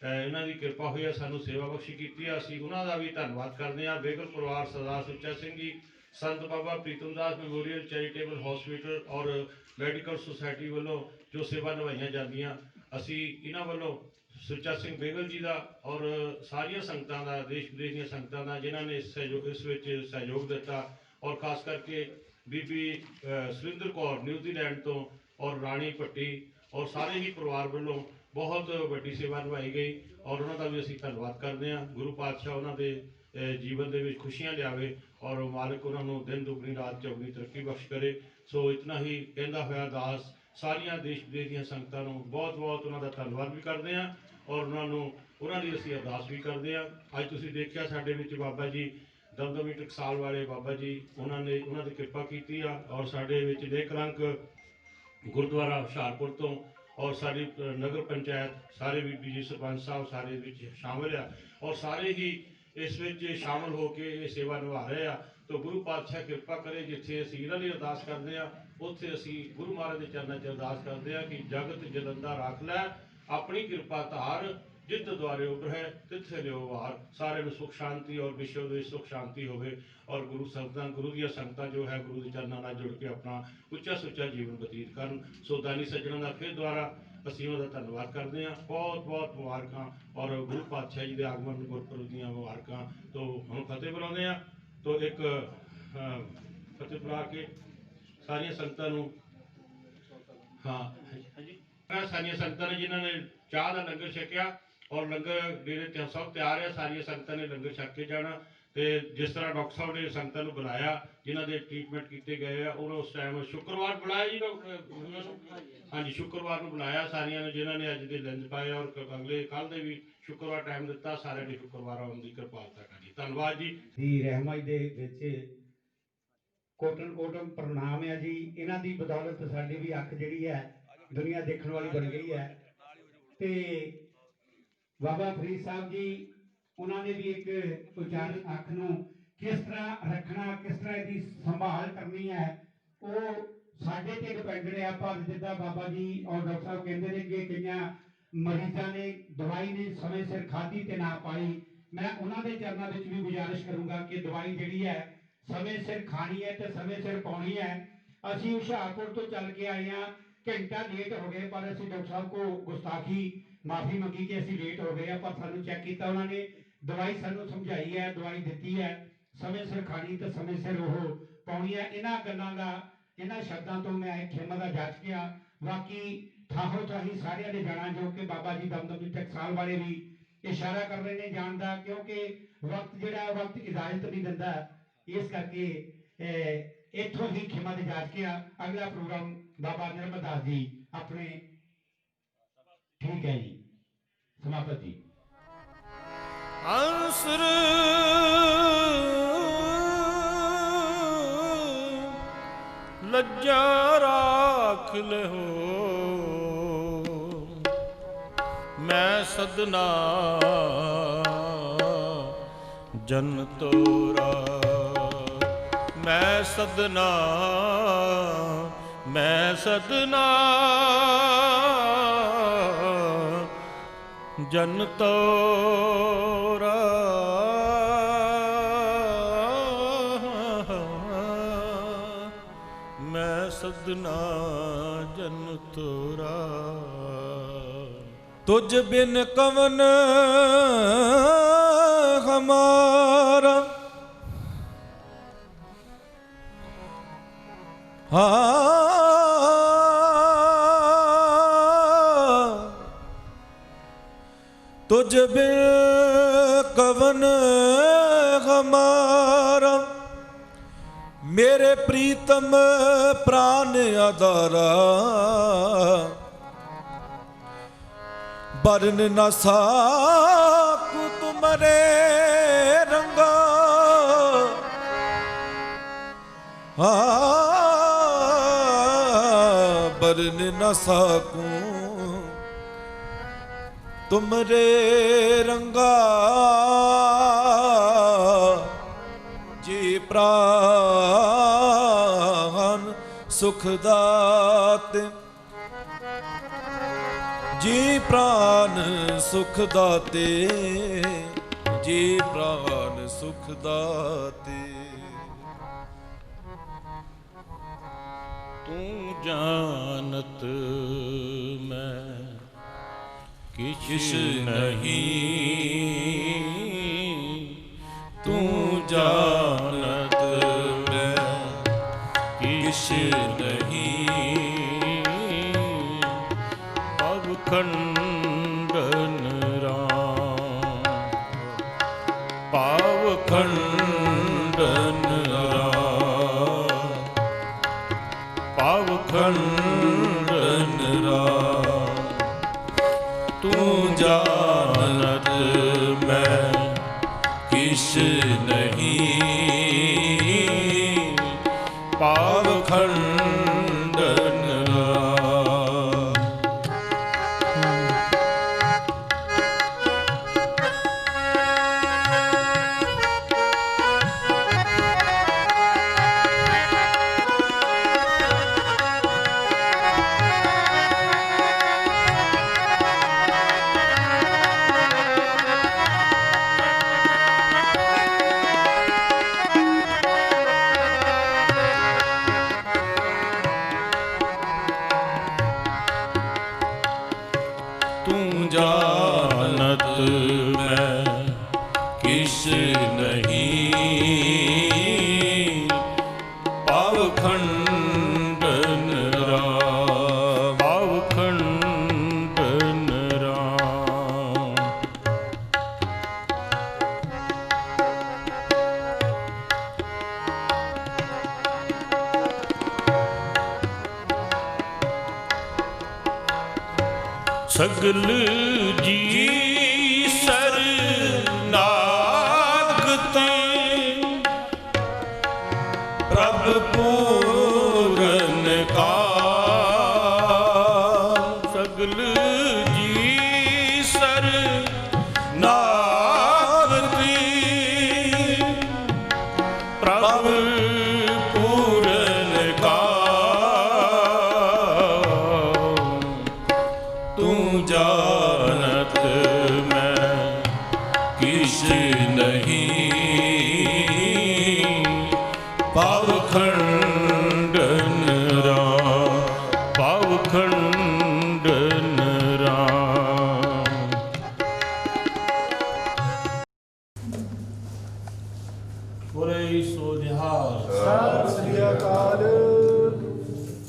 ਇਹਨਾਂ ਦੀ ਕਿਰਪਾ ਹੋਈ ਹੈ, ਸਾਨੂੰ ਸੇਵਾ ਬਖਸ਼ੀ ਕੀਤੀ ਹੈ। ਅਸੀਂ ਉਹਨਾਂ ਦਾ ਵੀ ਧੰਨਵਾਦ ਕਰਦੇ ਹਾਂ। ਬੇਗਲ ਪਰਿਵਾਰ ਸਰਦਾਰ ਸੁੱਚਾ ਸਿੰਘ ਜੀ, ਸੰਤ ਬਾਬਾ ਪ੍ਰੀਤਮ ਦਾਸ ਮੈਮੋਰੀਅਲ ਚੈਰੀਟੇਬਲ ਹਸਪੀਟਲ ਔਰ ਮੈਡੀਕਲ ਸੁਸਾਇਟੀ ਵੱਲੋਂ ਜੋ ਸੇਵਾ ਨਿਭਾਈਆਂ ਜਾਂਦੀਆਂ, ਅਸੀਂ ਇਹਨਾਂ ਵੱਲੋਂ ਸੁੱਚਾ ਸਿੰਘ ਬੇਗਲ ਜੀ ਦਾ ਔਰ ਸਾਰੀਆਂ ਸੰਗਤਾਂ ਦਾ, ਦੇਸ਼ ਵਿਦੇਸ਼ ਦੀਆਂ ਸੰਗਤਾਂ ਦਾ ਜਿਨ੍ਹਾਂ ਨੇ ਇਸ ਵਿੱਚ ਸਹਿਯੋਗ ਦਿੱਤਾ, ਔਰ ਖਾਸ ਕਰਕੇ ਬੀਬੀ ਸੁਰਿੰਦਰ ਕੌਰ ਨਿਊਜ਼ੀਲੈਂਡ ਤੋਂ ਔਰ ਰਾਣੀ ਭੱਟੀ ਔਰ ਸਾਰੇ ਹੀ ਪਰਿਵਾਰ ਵੱਲੋਂ ਬਹੁਤ ਵੱਡੀ ਸੇਵਾ ਨਿਭਾਈ ਗਈ, ਔਰ ਉਹਨਾਂ ਦਾ ਵੀ ਅਸੀਂ ਧੰਨਵਾਦ ਕਰਦੇ ਹਾਂ। ਗੁਰੂ ਪਾਤਸ਼ਾਹ ਉਹਨਾਂ ਦੇ ਜੀਵਨ ਦੇ ਵਿੱਚ ਖੁਸ਼ੀਆਂ ਲਿਆਵੇ ਔਰ ਮਾਲਕ ਉਹਨਾਂ ਨੂੰ ਦਿਨ ਦੁਗਣੀ ਰਾਤ ਚੌਗਣੀ ਤਰੱਕੀ ਬਖਸ਼ ਕਰੇ। ਸੋ ਇਤਨਾ ਹੀ ਕਹਿੰਦਾ ਹੋਇਆ ਦਾਸ ਸਾਰੀਆਂ ਦੇਸ਼ ਵਿਦੇਸ਼ ਦੀਆਂ ਸੰਗਤਾਂ ਨੂੰ ਬਹੁਤ ਬਹੁਤ ਉਹਨਾਂ ਦਾ ਧੰਨਵਾਦ ਵੀ ਕਰਦੇ ਹਾਂ, ਔਰ ਉਹਨਾਂ ਦੀ ਅਸੀਂ ਅਰਦਾਸ ਵੀ ਕਰਦੇ ਹਾਂ। ਅੱਜ ਤੁਸੀਂ ਦੇਖਿਆ ਸਾਡੇ ਵਿੱਚ ਬਾਬਾ ਜੀ ਦਮਦਮੀ ਟਕਸਾਲ ਵਾਲੇ ਬਾਬਾ ਜੀ, ਉਹਨਾਂ ਦੀ ਕਿਰਪਾ ਕੀਤੀ ਆ, ਔਰ ਸਾਡੇ ਵਿੱਚ ਨੇਕਲੰਕ ਗੁਰਦੁਆਰਾ ਹੁਸ਼ਿਆਰਪੁਰ ਤੋਂ ਔਰ ਸਾਡੀ ਨਗਰ ਪੰਚਾਇਤ ਸਾਰੇ ਬੀਬੀ ਜੀ ਸਰਪੰਚ ਸਾਹਿਬ ਸਾਰੇ ਵਿੱਚ ਸ਼ਾਮਿਲ ਆ, ਔਰ ਸਾਰੇ ਹੀ ਇਸ ਵਿੱਚ ਸ਼ਾਮਿਲ ਹੋ ਕੇ ਇਹ ਸੇਵਾ ਨਿਭਾ ਰਹੇ ਆ। ਤਾਂ ਗੁਰੂ ਪਾਤਸ਼ਾਹ ਕਿਰਪਾ ਕਰੇ, ਜਿੱਥੇ ਅਸੀਂ ਇਹਨਾਂ ਲਈ ਅਰਦਾਸ ਕਰਦੇ ਆ ਉੱਥੇ ਅਸੀਂ ਗੁਰੂ ਮਹਾਰਾਜ ਦੇ ਚਰਨਾਂ 'ਚ ਅਰਦਾਸ ਕਰਦੇ ਆ ਕਿ ਜਗਤ ਜਲੰਦਾ ਰੱਖ ਲੈ ਆਪਣੀ ਕਿਰਪਾ ਧਾਰ, ਜਿੱਤ ਦੁਆਰੇ ਉਭਰੈ ਤਿੱਥੇ ਲਿਓ ਵਾਰ। ਸਾਰਿਆਂ ਨੂੰ ਸੁਖ ਸ਼ਾਂਤੀ ਔਰ ਵਿਸ਼ਵ ਦੇ ਸੁਖ ਸ਼ਾਂਤੀ ਹੋਵੇ, ਔਰ ਗੁਰੂ ਦੀਆਂ ਸੰਗਤਾਂ ਜੋ ਹੈ ਗੁਰੂ ਦੇ ਚਰਨਾਂ ਨਾਲ ਜੁੜ ਕੇ ਆਪਣਾ ਉੱਚਾ ਸੁੱਚਾ ਜੀਵਨ ਬਤੀਤ ਕਰਨ। ਸੋ ਦਾਨੀ ਸੱਜਣਾਂ ਦਾ ਫਿਰ ਦੁਆਰਾ ਅਸੀਂ ਉਹਨਾਂ ਦਾ ਧੰਨਵਾਦ ਕਰਦੇ ਹਾਂ। ਬਹੁਤ ਬਹੁਤ ਮੁਬਾਰਕਾਂ, ਔਰ ਗੁਰੂ ਪਾਤਸ਼ਾਹ ਜੀ ਦੇ ਆਗਮਨ ਗੁਰਪੁਰਬ ਦੀਆਂ ਮੁਬਾਰਕਾਂ। ਤੋਂ ਹੁਣ ਫਤਿਹ ਬੁਲਾਉਂਦੇ ਹਾਂ। ਤੋਂ ਇੱਕ ਫਤਿਹ ਬੁਲਾ ਕੇ ਸਾਰੀਆਂ ਸੰਗਤਾਂ ਨੂੰ ਸਾਰੀਆਂ ਸੰਗਤਾਂ ਨੇ ਜਿਨ੍ਹਾਂ ਨੇ ਚਾਹ ਦਾ ਲੰਗਰ ਛਕਿਆ, ਔਰ ਲੰਗਰ ਡੇਰੇ ਤੇ ਸਭ ਤਿਆਰ ਹੈ, ਸਾਰੀਆਂ ਸੰਗਤਾਂ ਨੇ ਲੰਗਰ ਛਕ ਕੇ ਜਾਣਾ। ਤੇ ਜਿਸ ਤਰ੍ਹਾਂ ਡਾਕਟਰ ਸਾਹਿਬ ਨੇ ਸੰਗਤਾਂ ਨੂੰ ਬੁਲਾਇਆ, ਜਿਨ੍ਹਾਂ ਦੇ ਟ੍ਰੀਟਮੈਂਟ ਕੀਤੇ ਗਏ ਆ, ਉਹਨਾਂ ਉਸ ਟਾਈਮ ਸ਼ੁੱਕਰਵਾਰ ਬੁਲਾਇਆ ਜੀ ਡਾਕਟਰ ਉਹਨਾਂ ਨੂੰ, ਹਾਂਜੀ ਸ਼ੁੱਕਰਵਾਰ ਨੂੰ ਬੁਲਾਇਆ ਸਾਰਿਆਂ ਨੇ, ਜਿਨ੍ਹਾਂ ਨੇ ਅੱਜ ਦੇ ਲੈਂਜ ਪਾਏ ਔਰ ਅਗਲੇ ਕੱਲ੍ਹ ਦੇ ਵੀ ਸ਼ੁੱਕਰਵਾਰ ਟਾਈਮ ਦਿੱਤਾ। ਸਾਰਿਆਂ ਨੇ ਸ਼ੁੱਕਰਵਾਰ ਆਉਣ ਦੀ ਕਿਰਪਾਲਤਾ ਕਰੀ। ਧੰਨਵਾਦ ਜੀ ਦੀ ਰਹਿਮਤ ਦੇ ਵਿੱਚ ਕੋਟਨ ਕੋਟਨ ਪ੍ਰਣਾਮ ਹੈ ਜੀ। ਇਹਨਾਂ ਦੀ ਬਦੌਲਤ ਸਾਡੀ ਵੀ ਅੱਖ ਜਿਹੜੀ ਹੈ ਦੁਨੀਆ ਦੇਖਣ ਵਾਲੀ ਬਣ ਗਈ ਹੈ। ਤੇ ਬਾਬਾ ਫਰੀਦ ਸਾਹਿਬ ਜੀ ਉਹਨਾਂ ਨੇ ਵੀ ਇੱਕ ਉਚਾਰਨ ਅੱਖ ਨੂੰ ਕਿਸ ਤਰ੍ਹਾਂ ਰੱਖਣਾ, ਕਿਸ ਤਰ੍ਹਾਂ ਇਹਦੀ ਸੰਭਾਲ ਕਰਨੀ ਹੈ, ਉਹ ਸਾਡੇ ਤੇ ਡਿਪੈਂਡ ਹੈ। ਪਰ ਜਿੱਦਾਂ ਬਾਬਾ ਜੀ ਔਰ ਡਾਕਟਰ ਸਾਹਿਬ ਕਹਿੰਦੇ ਨੇ ਕਿ ਕਈਆਂ ਮਰੀਜ਼ਾਂ ਨੇ ਦਵਾਈ ਨੇ ਸਮੇਂ ਸਿਰ ਖਾਧੀ ਤੇ ਨਾ ਪਾਈ, ਮੈਂ ਉਹਨਾਂ ਦੇ ਚਰਨਾਂ ਵਿੱਚ ਵੀ ਗੁਜ਼ਾਰਿਸ਼ ਕਰੂੰਗਾ ਕਿ ਦਵਾਈ ਜਿਹੜੀ ਹੈ ਸਮੇਂ ਸਿਰ ਖਾਣੀ ਹੈ ਤੇ ਸਮੇਂ ਸਿਰ ਪਾਉਣੀ ਹੈ। ਅਸੀਂ ਹੁਸ਼ਿਆਰਪੁਰ ਤੋਂ ਚੱਲ ਕੇ ਆਏ ਹਾਂ, ਘੰਟਾ ਲੇਟ ਹੋ ਗਏ, ਪਰ ਅਸੀਂ ਡਾਕਟਰ ਸਾਹਿਬ ਕੋ ਗੁਸਤਾਖੀ ਮਾਫੀ ਮੰਗੀ ਕਿ ਅਸੀਂ ਲੇਟ ਹੋ ਗਏ ਆ, ਪਰ ਸਾਨੂੰ ਚੈੱਕ ਕੀਤਾ ਉਹਨਾਂ ਨੇ, ਦਵਾਈ ਸਾਨੂੰ ਸਮਝਾਈ ਹੈ, ਦਵਾਈ ਦਿੱਤੀ ਹੈ, ਸਮੇਂ ਸਿਰ ਖਾਣੀ ਤੇ ਸਮੇਂ ਸਿਰ ਉਹ ਪਾਉਣੀ ਹੈ। ਇਹਨਾਂ ਗੱਲਾਂ ਦਾ, ਇਹਨਾਂ ਸ਼ਬਦਾਂ ਤੋਂ ਮੈਂ ਖਿਮਾ ਦਾ ਜਾਚ ਗਿਆ। ਬਾਕੀ ਥਾਹੋ ਥਾਹੀ ਸਾਰਿਆਂ ਨੇ ਜਾਣਾ, ਜੋ ਕਿ ਬਾਬਾ ਜੀ ਦਮਦਮੀ ਟਕਸਾਲ ਵਾਲੇ ਵੀ ਇਸ਼ਾਰਾ ਕਰ ਰਹੇ ਨੇ ਜਾਣ ਦਾ, ਕਿਉਂਕਿ ਵਕਤ ਜਿਹੜਾ ਵਕਤ ਇਜਾਜ਼ਤ ਨਹੀਂ ਦਿੰਦਾ। ਇਸ ਕਰਕੇ ਇੱਥੋਂ ਹੀ ਖਿਮਾ ਦੇ ਜਾਚ ਗਿਆ। ਅਗਲਾ ਪ੍ਰੋਗਰਾਮ ਬਾਬਾ ਨਿਰਮਲ ਦਾਸ ਜੀ ਆਪਣੇ, ਠੀਕ ਹੈ ਜੀ, ਸਮਾਪਤ ਜੀ। ਅੰਸਰ ਲੱਜਾ ਰਾਖ ਲਹੋ, ਮੈਂ ਸਦਨਾ ਜਨ ਤੋਰਾ, ਮੈਂ ਸਦਨਾ ਜਨ ਤੋਰਾ, ਮੈਂ ਸਦਨਾ ਜਨ ਤੋਰਾ। ਤੁਝ ਬਿਨ ਕਵਨ ਹਮਾਰਾ, तुझ बिन कवन हमारा, मेरे प्रीतम प्राण आधारा, बरन न साकु तुम्हारे रंगा, बरन न साकू तुमरे रंगा, जी प्राण सुख दाते, ਜੀ ਪ੍ਰਾਨ ਸੁਖ ਦਾਤੇ, ਜੀ ਪ੍ਰਾਨ ਸੁਖ ਦਾਤੇ। ਤੂੰ ਜਾਣਤ ਮੈਂ ਕਿਛ ਨਹੀਂ, ਤੂੰ ਜਾਣਤ ਮੈਂ ਕਿਛ ਨਹੀਂ। ਭਵ ਖੰਡਨ ਰਾਮ, ਭਾਵ ਖੰਡਨ ਰਾਮ, ਭਾਵ ਖੰਡਨ ਰਾਮ। ਤੂੰ ਜਾਣਤ ਮੈਂ ਕਿਛ ਨਹੀਂ, ਭਾਵ ਖੰਡਨ ਰਾਮ। ਤੂੰ ਜਾਣਤ ਮੈਂ ਕਿਛ ਨਹੀਂ, ਭਾਵ ਖੰਡਨ ਰਾਮ, ਭਾਵ ਖੰਡਨ ਰਾਮ। ਸਗਲ ਜੀ ਸਰਨਾਗਤ, ਪ੍ਰਭ ਪੂਰਨ ਕਾ। ਸਗਲ ਜੀ ਸਰਨਾਗਤੀ, ਪ੍ਰਭ ਪੂਰਨ ਕਾ। ਤੂੰ ਜਾਣਤ ਮੈਂ ਕਿਛ ਨਹੀਂ, ਭਾਵ ਖੰਡਨ ਰਾਮ, ਭਾਵ ਖੰਡਨ ਰਾਮ। ਬੋਲੇ ਸੋ ਨਿਹਾਲ। ਸਤਿ ਸ੍ਰੀ ਅਕਾਲ।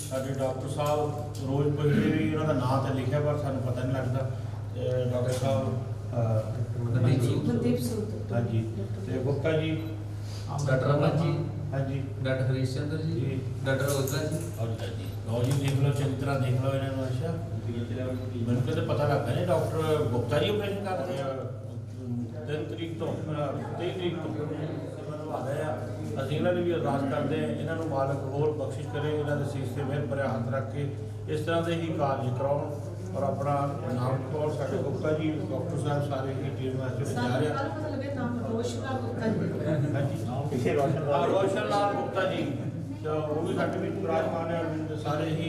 ਸਾਡੇ ਡਾਕਟਰ ਸਾਹਿਬ ਰੋਜ਼ ਪੜ੍ਹਦੇ ਵੀ ਉਹਨਾਂ ਦਾ ਨਾਂ ਤਾਂ ਲਿਖਿਆ ਪਰ ਸਾਨੂੰ ਪਤਾ ਨਹੀਂ ਲੱਗਦਾ। ਡਾਕਟਰ ਸਾਹਿਬ ਮਨਦੀਪ ਸੂਦ। ਹਾਂਜੀ, ਤੇ ਗੁਪਤਾ ਜੀ। ਡਾਕਟਰ ਅਮਨ ਜੀ, ਹਾਂਜੀ ਡਾਕਟਰ ਹਰੀਸ਼ ਚੰਦਰ ਜੀ, ਜੀ। ਡਾਕਟਰ ਉਦਰਾ ਜੀ। ਔਜਲਾ ਜੀ, ਲਓ ਜੀ ਦੇਖ ਲਓ, ਚੰਗੀ ਤਰ੍ਹਾਂ ਦੇਖ ਲਓ ਇਹਨਾਂ ਨੂੰ। ਅੱਛਾ, ਮੈਨੂੰ ਕਿਤੇ ਪਤਾ ਲੱਗਾ ਨਹੀਂ ਡਾਕਟਰ ਗੁਪਤਾ ਜੀ ਆਪਰੇਸ਼ਨ ਕਰਦੇ ਆ 3 ਤਰੀਕ ਤੋਂ 23 ਤਰੀਕ ਤੋਂ ਮੈਨੂੰ ਆ ਗਏ ਆ। ਅਸੀਂ ਇਹਨਾਂ ਦੀ ਵੀ ਅਰਦਾਸ ਕਰਦੇ ਹਾਂ, ਇਹਨਾਂ ਨੂੰ ਮਾਲਕ ਹੋਰ ਬਖਸ਼ਿਸ਼ ਕਰੇ, ਇਹਨਾਂ ਦੇ ਸੀਸ ਤੇ ਮਿਹਰ ਭਰਿਆ ਹੱਥ ਰੱਖ ਕੇ ਇਸ ਤਰ੍ਹਾਂ ਦੇ ਹੀ ਕਾਰਜ ਕਰਾਉਣ। ਔਰ ਆਪਣਾ ਨਾਮ ਕੌਰ ਸਾਡੇ ਗੁਪਤਾ ਜੀ ਡਾਕਟਰ ਸਾਹਿਬ ਸਾਰੇ ਹੀ ਟੀਮ ਵਾਸਤੇ ਜਾ ਰਹੇ ਆ। ਹਾਂਜੀ, ਰੋਸ਼ਨ ਲਾਲ ਗੁਪਤਾ ਜੀ, ਤੇ ਉਹ ਵੀ ਸਾਡੇ ਵਿੱਚ ਵਿਰਾਜਮਾਨ ਹੈ। ਤੇ ਸਾਰੇ ਹੀ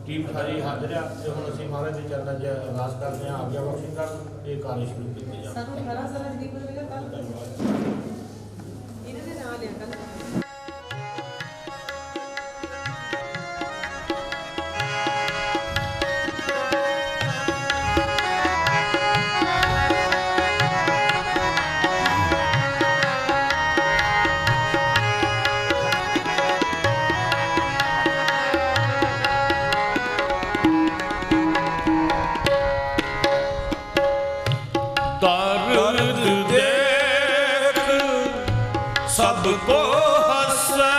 ਟੀਮ ਸਾਰੀ ਹਾਜ਼ਰ ਆ। ਤੇ ਹੁਣ ਅਸੀਂ ਮਹਾਰਾਜ ਦੇ ਚਰਨਾਂ 'ਚ ਅਰਦਾਸ ਕਰਦੇ ਹਾਂ, ਆਗਿਆ ਬਖਸ਼ਿਸ਼ ਕਰਨ ਇਹ ਕਾਰਜ ਸ਼ੁਰੂ ਕੀਤੇ ਜਾਣ। ਸਾਨੂੰ 18 ਸਾਲਾਂ ਦੀ ਉਮਰ ਵਿੱਚ ਕੱਲ ਇਹਨਾਂ ਦੇ ਨਾਲ ਲਿਆ ਕੱਲ। ਦਰਦ ਦੇਖ ਸਭ ਕੋ ਹੱਸੈ,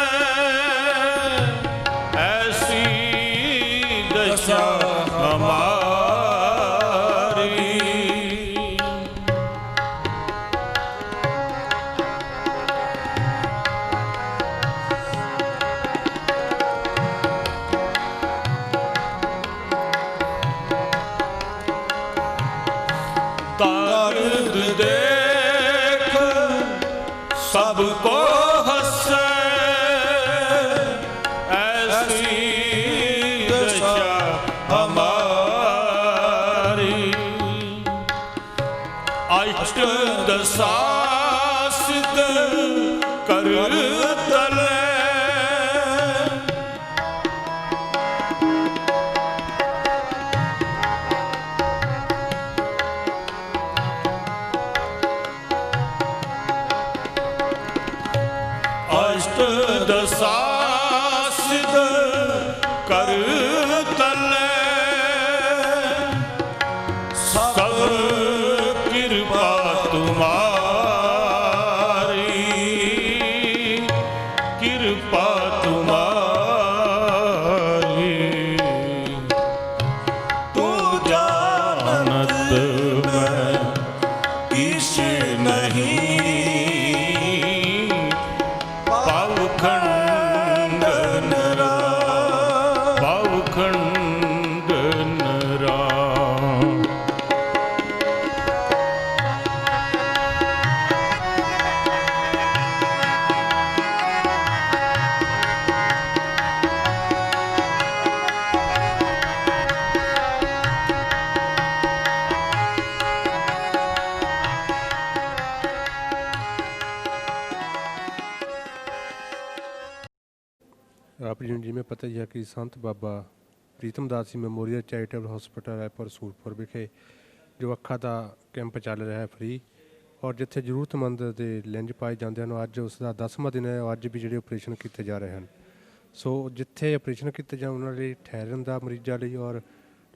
ਐਸੀ ਦਸ਼ਾ ਹਮਾਰੀ। ਦਰਦ ਦੇਖ ਸਭ ਕੋ ਹੱਸੈ, ਐਸੀ ਦਸ਼ਾ ਹਮਾਰੀ। ਸਾਸਿਤ ਕਰ ਤਲੇ ਅਸ਼ਟ ਦਸਾਸਿਤ ਕਰ ਤਲੇ ਸਭ ਕਿਰਪਾ ਤੁਮਾਰੀ ਕਿਰਪਾ ਤੁਮਾਰੀ ਤੂੰ ਜਾਣਤ ਮੈਂ ਕਿਛ ਨਹੀਂ ਪਾਵਖੰਡਨ ਰਾਮ ਪਾਵਖੰਡਨ ਰਾਮ आप जी जिमें पता ही है कि संत बाबा प्रीतम दास जी मैमोरीअल चैरिटेबल हॉस्पिटल रायपुर सूरपुर विखे जो अखा का कैंप चल रहा है फ्री और जिथे जरूरतमंद के लिंज पाए जाते हैं अज उसका 10वां दिन है अज भी जो ऑपरेशन किए जा रहे हैं सो जिथे ऑपरेशन किए जाए उन्होंने ठहरन का मरीजों लिए और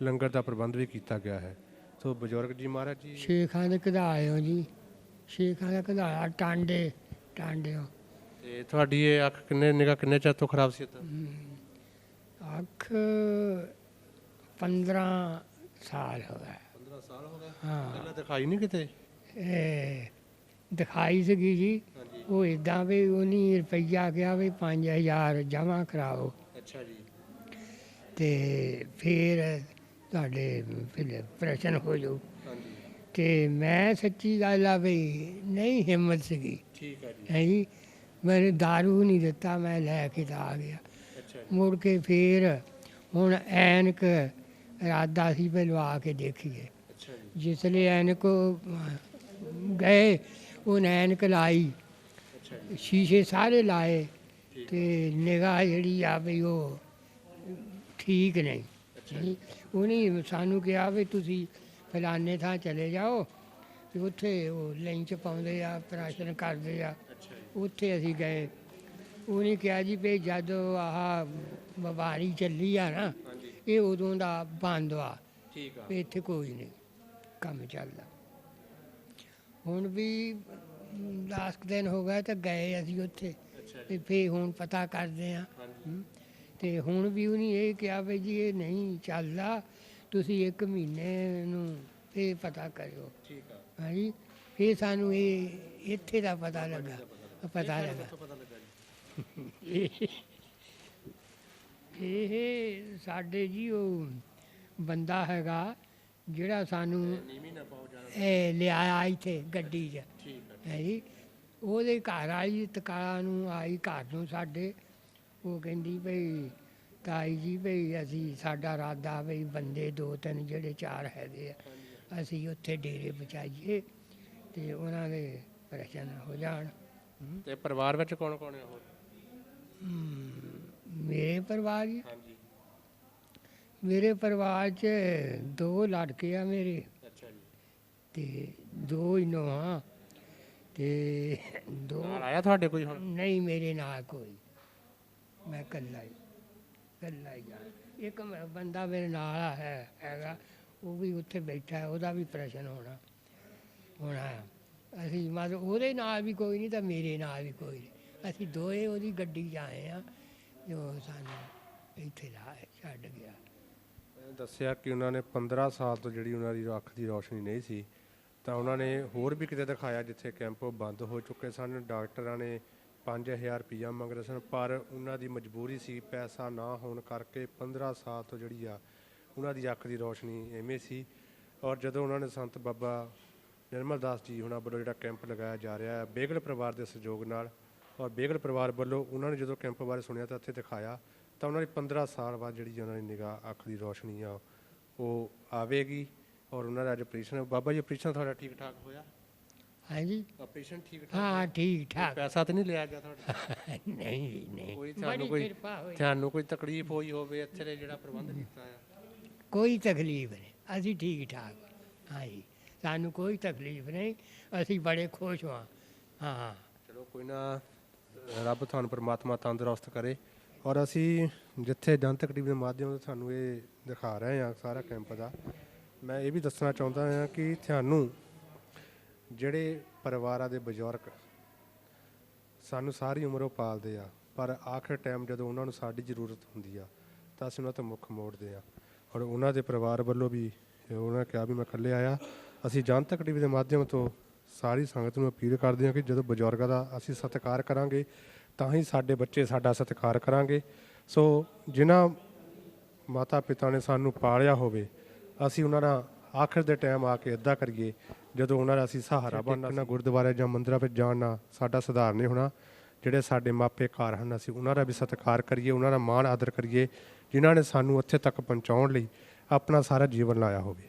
लंगर का प्रबंध भी किया गया है। सो बजुर्ग जी महाराज जी ਸ਼ੇਖਾਂ ਦੇ ਕਢਾਇਓ ਜੀ ਸ਼ੇਖਾਂ ਦਾ ਕਢਾਇਆ ਟਾਂਡਿਓ ਤੇ ਤੁਹਾਡੀ ਇਹ ਅੱਖ ਕਿੰਨੇ ਨਿਗਾਹ ਕਿੰਨੇ ਚਿਰ ਤੋਂ ਖਰਾਬ ਸੀ ਤਾਂ ਅੱਖ 15 ਸਾਲ ਹੋ ਗਏ 15 ਸਾਲ ਹੋ ਗਏ ਹਾਂ ਪਹਿਲਾਂ ਦਿਖਾਈ ਨਹੀਂ ਕਿਤੇ ਇਹ ਦਿਖਾਈ ਸੀਗੀ ਜੀ ਉਹ ਇਦਾਂ ਵੀ ਉਹਨੀ ਰੁਪਈਆ ਗਿਆ ਵੀ 5000 ਜਮ੍ਹਾਂ ਕਰਾਓ ਅੱਛਾ ਜੀ ਤੇ ਫਿਰ ਤੁਹਾਡੇ ਫਿਰ ਆਪਰੇਸ਼ਨ ਹੋ ਜਾਊ ਹਾਂਜੀ ਤੇ ਮੈਂ ਸੱਚੀ ਗੱਲ ਆ ਵੀ ਨਹੀਂ ਹਿੰਮਤ ਸੀਗੀ ਠੀਕ ਹੈ ਜੀ ਹੈ ਜੀ ਮੈਨੂੰ ਦਾਰੂ ਨਹੀਂ ਦਿੱਤਾ ਮੈਂ ਲੈ ਕੇ ਤਾਂ ਆ ਗਿਆ ਅੱਛਾ ਜੀ ਮੁੜ ਕੇ ਫਿਰ ਹੁਣ ਐਨਕ ਇਰਾਦਾ ਸੀ ਵੀ ਲਵਾ ਕੇ ਦੇਖੀਏ ਅੱਛਾ ਜੀ ਜਿਸਲੇ ਐਨਕ ਗਏ ਉਹ ਐਨਕ ਲਾਈ ਅੱਛਾ ਜੀ ਸ਼ੀਸ਼ੇ ਸਾਰੇ ਲਾਏ ਤੇ ਨਿਗਾਹ ਜਿਹੜੀ ਆ ਵੀ ਉਹ ਠੀਕ ਨਹੀਂ ਨਹੀਂ। ਉਹਨੇ ਸਾਨੂੰ ਕਿਹਾ ਵੀ ਤੁਸੀਂ ਫਲਾਣੇ ਥਾਂ ਚਲੇ ਜਾਓ ਤੇ ਉੱਥੇ ਉਹ ਲੈਂਚ ਪਾਉਂਦੇ ਆ ਆਪਰੇਸ਼ਨ ਕਰਦੇ ਆ ਅੱਛਾ ਜੀ ਉੱਥੇ ਅਸੀਂ ਗਏ ਉਹਨੇ ਕਿਹਾ ਜੀ ਵੀ ਜਦੋਂ ਆਹ ਬਿਮਾਰੀ ਚੱਲੀ ਆ ਨਾ ਹਾਂਜੀ ਇਹ ਉਦੋਂ ਦਾ ਬੰਦ ਵਾ ਠੀਕ ਆ ਵੀ ਇੱਥੇ ਕੋਈ ਨਹੀਂ ਕੰਮ ਚੱਲਦਾ ਹੁਣ ਵੀ 10 ਦਿਨ ਹੋ ਗਏ ਤਾਂ ਗਏ ਅਸੀਂ ਉੱਥੇ ਅੱਛਾ ਜੀ ਤੇ ਫੇਰ ਹੁਣ ਪਤਾ ਕਰਦੇ ਆ ਹਾਂਜੀ ਤੇ ਹੁਣ ਵੀ ਉਹਨੇ ਇਹ ਕਿਹਾ ਵੀ ਜੀ ਇਹ ਨਹੀਂ ਚੱਲਦਾ ਤੁਸੀਂ 1 ਮਹੀਨੇ ਨੂੰ ਫੇਰ ਪਤਾ ਕਰਿਓ ਠੀਕ ਆ ਹਾਂਜੀ ਫੇਰ ਸਾਨੂੰ ਇਹ ਇੱਥੇ ਦਾ ਪਤਾ ਲੱਗਾ ਪਤਾ ਲੱਗਾ ਪਤਾ ਲੱਗਾ ਜੀ ਇਹ ਸਾਡੇ ਜੀ ਉਹ ਬੰਦਾ ਹੈਗਾ ਜਿਹੜਾ ਸਾਨੂੰ ਨੀਵੀਂ ਨਾ ਪਾਓ ਜਾਣਾ ਇਹ ਲਿਆਇਆ ਇੱਥੇ ਗੱਡੀ 'ਚ ਠੀਕ ਆ ਹੈ ਜੀ ਉਹਦੇ ਘਰ ਆਈ ਤਕਾਲਾ ਨੂੰ ਆਈ ਘਰ ਨੂੰ ਸਾਡੇ ਉਹ ਕਹਿੰਦੀ ਭਈ ਤਾਈ ਜੀ ਭਈ ਅਸੀਂ ਸਾਡਾ ਇਰਾਦਾ ਭਈ ਬੰਦੇ 2-3 ਜਿਹੜੇ 4 ਹੈਗੇ ਆ ਅਸੀਂ ਉੱਥੇ ਡੇਰੇ ਬਚਾਈਏ ਤੇ ਉਹਨਾਂ ਦੇ ਪ੍ਰਸ਼ਨ ਹੋ ਜਾਣ ਤੇ ਪਰਿਵਾਰ ਵਿੱਚ ਕੌਣ ਕੌਣ ਹੈ ਹੋਰ ਮੇਰੇ ਪਰਿਵਾਰ 'ਚ ਹਾਂਜੀ ਮੇਰੇ ਪਰਿਵਾਰ 'ਚ 2 ਲੜਕੇ ਆ ਮੇਰੇ ਅੱਛਾ ਜੀ ਤੇ 2 ਹੀ ਨੂੰਹਾਂ ਤੇ 2 ਨਾਲ ਆਇਆ ਤੁਹਾਡੇ ਕੋਈ ਹੁਣ ਨਹੀਂ ਮੇਰੇ ਨਾਲ ਕੋਈ ਮੈਂ ਇਕੱਲਾ ਹੀ ਜਾ ਇੱਕ ਬੰਦਾ ਮੇਰੇ ਨਾਲ ਹੈਗਾ ਉਹ ਵੀ ਉੱਥੇ ਬੈਠਾ ਹੈ ਉਹਦਾ ਵੀ ਪ੍ਰਸ਼ਨ ਹੋਣਾ ਅਸੀਂ ਮਤਲਬ ਉਹਦੇ ਨਾਲ ਵੀ ਕੋਈ ਨਹੀਂ ਤਾਂ ਮੇਰੇ ਨਾਲ ਵੀ ਕੋਈ ਨਹੀਂ ਅਸੀਂ ਦੋਏ ਉਹਦੀ ਗੱਡੀ 'ਚ ਆਏ ਆ ਜੋ ਸਾਨੂੰ ਇੱਥੇ ਛੱਡ ਗਿਆ ਦੱਸਿਆ ਕਿ ਉਹਨਾਂ ਨੇ 15 ਸਾਲ ਤੋਂ ਜਿਹੜੀ ਉਹਨਾਂ ਦੀ ਅੱਖ ਦੀ ਰੋਸ਼ਨੀ ਨਹੀਂ ਸੀ ਤਾਂ ਉਹਨਾਂ ਨੇ ਹੋਰ ਵੀ ਕਿਤੇ ਦਿਖਾਇਆ ਜਿੱਥੇ ਕੈਂਪ ਬੰਦ ਹੋ ਚੁੱਕੇ ਸਨ ਡਾਕਟਰਾਂ ਨੇ 5000 ਰੁਪਈਆ ਮੰਗ ਰਹੇ ਸਨ ਪਰ ਉਹਨਾਂ ਦੀ ਮਜਬੂਰੀ ਸੀ ਪੈਸਾ ਨਾ ਹੋਣ ਕਰਕੇ 15 ਸਾਲ ਤੋਂ ਜਿਹੜੀ ਆ ਉਹਨਾਂ ਦੀ ਅੱਖ ਦੀ ਰੋਸ਼ਨੀ ਐਵੇਂ ਸੀ ਔਰ ਜਦੋਂ ਉਹਨਾਂ ਨੇ ਸੰਤ ਬਾਬਾ ਨਿਰਮਲ ਦਾਸ ਜੀ ਹੁਣਾਂ ਵੱਲੋਂ ਜਿਹੜਾ ਕੈਂਪ ਲਗਾਇਆ ਜਾ ਰਿਹਾ ਹੈ ਬੇਗਲ ਪਰਿਵਾਰ ਦੇ ਸਹਿਯੋਗ ਨਾਲ ਔਰ ਬੇਗਲ ਪਰਿਵਾਰ ਵੱਲੋਂ ਉਹਨਾਂ ਨੇ ਜਦੋਂ ਕੈਂਪ ਬਾਰੇ ਸੁਣਿਆ ਤਾਂ ਇੱਥੇ ਦਿਖਾਇਆ ਤਾਂ ਉਹਨਾਂ ਦੀ 15 ਸਾਲ ਬਾਅਦ ਜਿਹੜੀ ਉਹਨਾਂ ਦੀ ਨਿਗਾਹ ਅੱਖ ਦੀ ਰੋਸ਼ਨੀ ਆ ਉਹ ਆਵੇਗੀ ਔਰ ਉਹਨਾਂ ਦਾ ਅੱਜ ਆਪਰੇਸ਼ਨ ਬਾਬਾ ਜੀ ਆਪਰੇਸ਼ਨ ਤੁਹਾਡਾ ਠੀਕ ਠਾਕ ਹੋਇਆ ਹਾਂਜੀ ਆਪਰੇਸ਼ਨ ਠੀਕ ਹਾਂ ਠੀਕ ਠਾਕ ਪੈਸਾ ਤਾਂ ਨਹੀਂ ਲਿਆ ਗਿਆ ਤੁਹਾਡਾ? ਨਹੀਂ ਨਹੀਂ ਕੋਈ ਬੜੀ ਕਿਰਪਾ ਹੋਈ ਤੁਹਾਨੂੰ ਕੋਈ ਤਕਲੀਫ ਹੋਈ ਹੋਵੇ ਇੱਥੇ ਦੇ ਜਿਹੜਾ ਪ੍ਰਬੰਧ ਕੀਤਾ ਆ? ਕੋਈ ਤਕਲੀਫ ਨਹੀਂ ਅਸੀਂ ਠੀਕ ਠਾਕ ਹਾਂਜੀ ਸਾਨੂੰ ਕੋਈ ਤਕਲੀਫ ਨਹੀਂ ਅਸੀਂ ਬੜੇ ਖੁਸ਼ ਹਾਂ ਹਾਂ ਚਲੋ ਕੋਈ ਨਾ, ਰੱਬ ਤੁਹਾਨੂੰ ਪਰਮਾਤਮਾ ਤੰਦਰੁਸਤ ਕਰੇ। ਔਰ ਅਸੀਂ ਜਿੱਥੇ ਜਨਤਕ ਟੀਵੀ ਦੇ ਮਾਧਿਅਮ ਤੋਂ ਤੁਹਾਨੂੰ ਇਹ ਦਿਖਾ ਰਹੇ ਹਾਂ ਸਾਰਾ ਕੈਂਪ ਦਾ, ਮੈਂ ਇਹ ਵੀ ਦੱਸਣਾ ਚਾਹੁੰਦਾ ਹਾਂ ਕਿ ਤੁਹਾਨੂੰ ਜਿਹੜੇ ਪਰਿਵਾਰਾਂ ਦੇ ਬਜ਼ੁਰਗ ਸਾਨੂੰ ਸਾਰੀ ਉਮਰ ਉਹ ਪਾਲਦੇ ਆ, ਪਰ ਆਖਰ ਟਾਈਮ ਜਦੋਂ ਉਹਨਾਂ ਨੂੰ ਸਾਡੀ ਜ਼ਰੂਰਤ ਹੁੰਦੀ ਆ ਤਾਂ ਅਸੀਂ ਉਹਨਾਂ ਤੋਂ ਮੁੱਖ ਮੋੜਦੇ ਆ। ਔਰ ਉਹਨਾਂ ਦੇ ਪਰਿਵਾਰ ਵੱਲੋਂ ਵੀ ਉਹਨਾਂ ਨੇ ਕਿਹਾ ਵੀ ਮੈਂ ਇਕੱਲੇ ਆਇਆ। ਅਸੀਂ ਜਨਤਕ ਟੀਵੀ ਦੇ ਮਾਧਿਅਮ ਤੋਂ ਸਾਰੀ ਸੰਗਤ ਨੂੰ ਅਪੀਲ ਕਰਦੇ ਹਾਂ ਕਿ ਜਦੋਂ ਬਜ਼ੁਰਗਾਂ ਦਾ ਅਸੀਂ ਸਤਿਕਾਰ ਕਰਾਂਗੇ ਤਾਂ ਹੀ ਸਾਡੇ ਬੱਚੇ ਸਾਡਾ ਸਤਿਕਾਰ ਕਰਾਂਗੇ। ਸੋ ਜਿਨ੍ਹਾਂ ਮਾਤਾ ਪਿਤਾ ਨੇ ਸਾਨੂੰ ਪਾਲਿਆ ਹੋਵੇ, ਅਸੀਂ ਉਹਨਾਂ ਦਾ ਆਖਰ ਦੇ ਟਾਈਮ ਆ ਕੇ ਇੱਦਾਂ ਕਰੀਏ ਜਦੋਂ ਉਹਨਾਂ ਦਾ ਅਸੀਂ ਸਹਾਰਾ ਬਣਨਾ। ਗੁਰਦੁਆਰੇ ਜਾਂ ਮੰਦਿਰਾਂ ਵਿੱਚ ਜਾਣ ਨਾਲ ਸਾਡਾ ਸੁਧਾਰ ਨਹੀਂ ਹੋਣਾ। ਜਿਹੜੇ ਸਾਡੇ ਮਾਪੇ ਘਰ ਹਨ, ਅਸੀਂ ਉਹਨਾਂ ਦਾ ਵੀ ਸਤਿਕਾਰ ਕਰੀਏ, ਉਹਨਾਂ ਦਾ ਮਾਣ ਆਦਰ ਕਰੀਏ ਜਿਨ੍ਹਾਂ ਨੇ ਸਾਨੂੰ ਉੱਥੇ ਤੱਕ ਪਹੁੰਚਾਉਣ ਲਈ ਆਪਣਾ ਸਾਰਾ ਜੀਵਨ ਲਾਇਆ ਹੋਵੇ।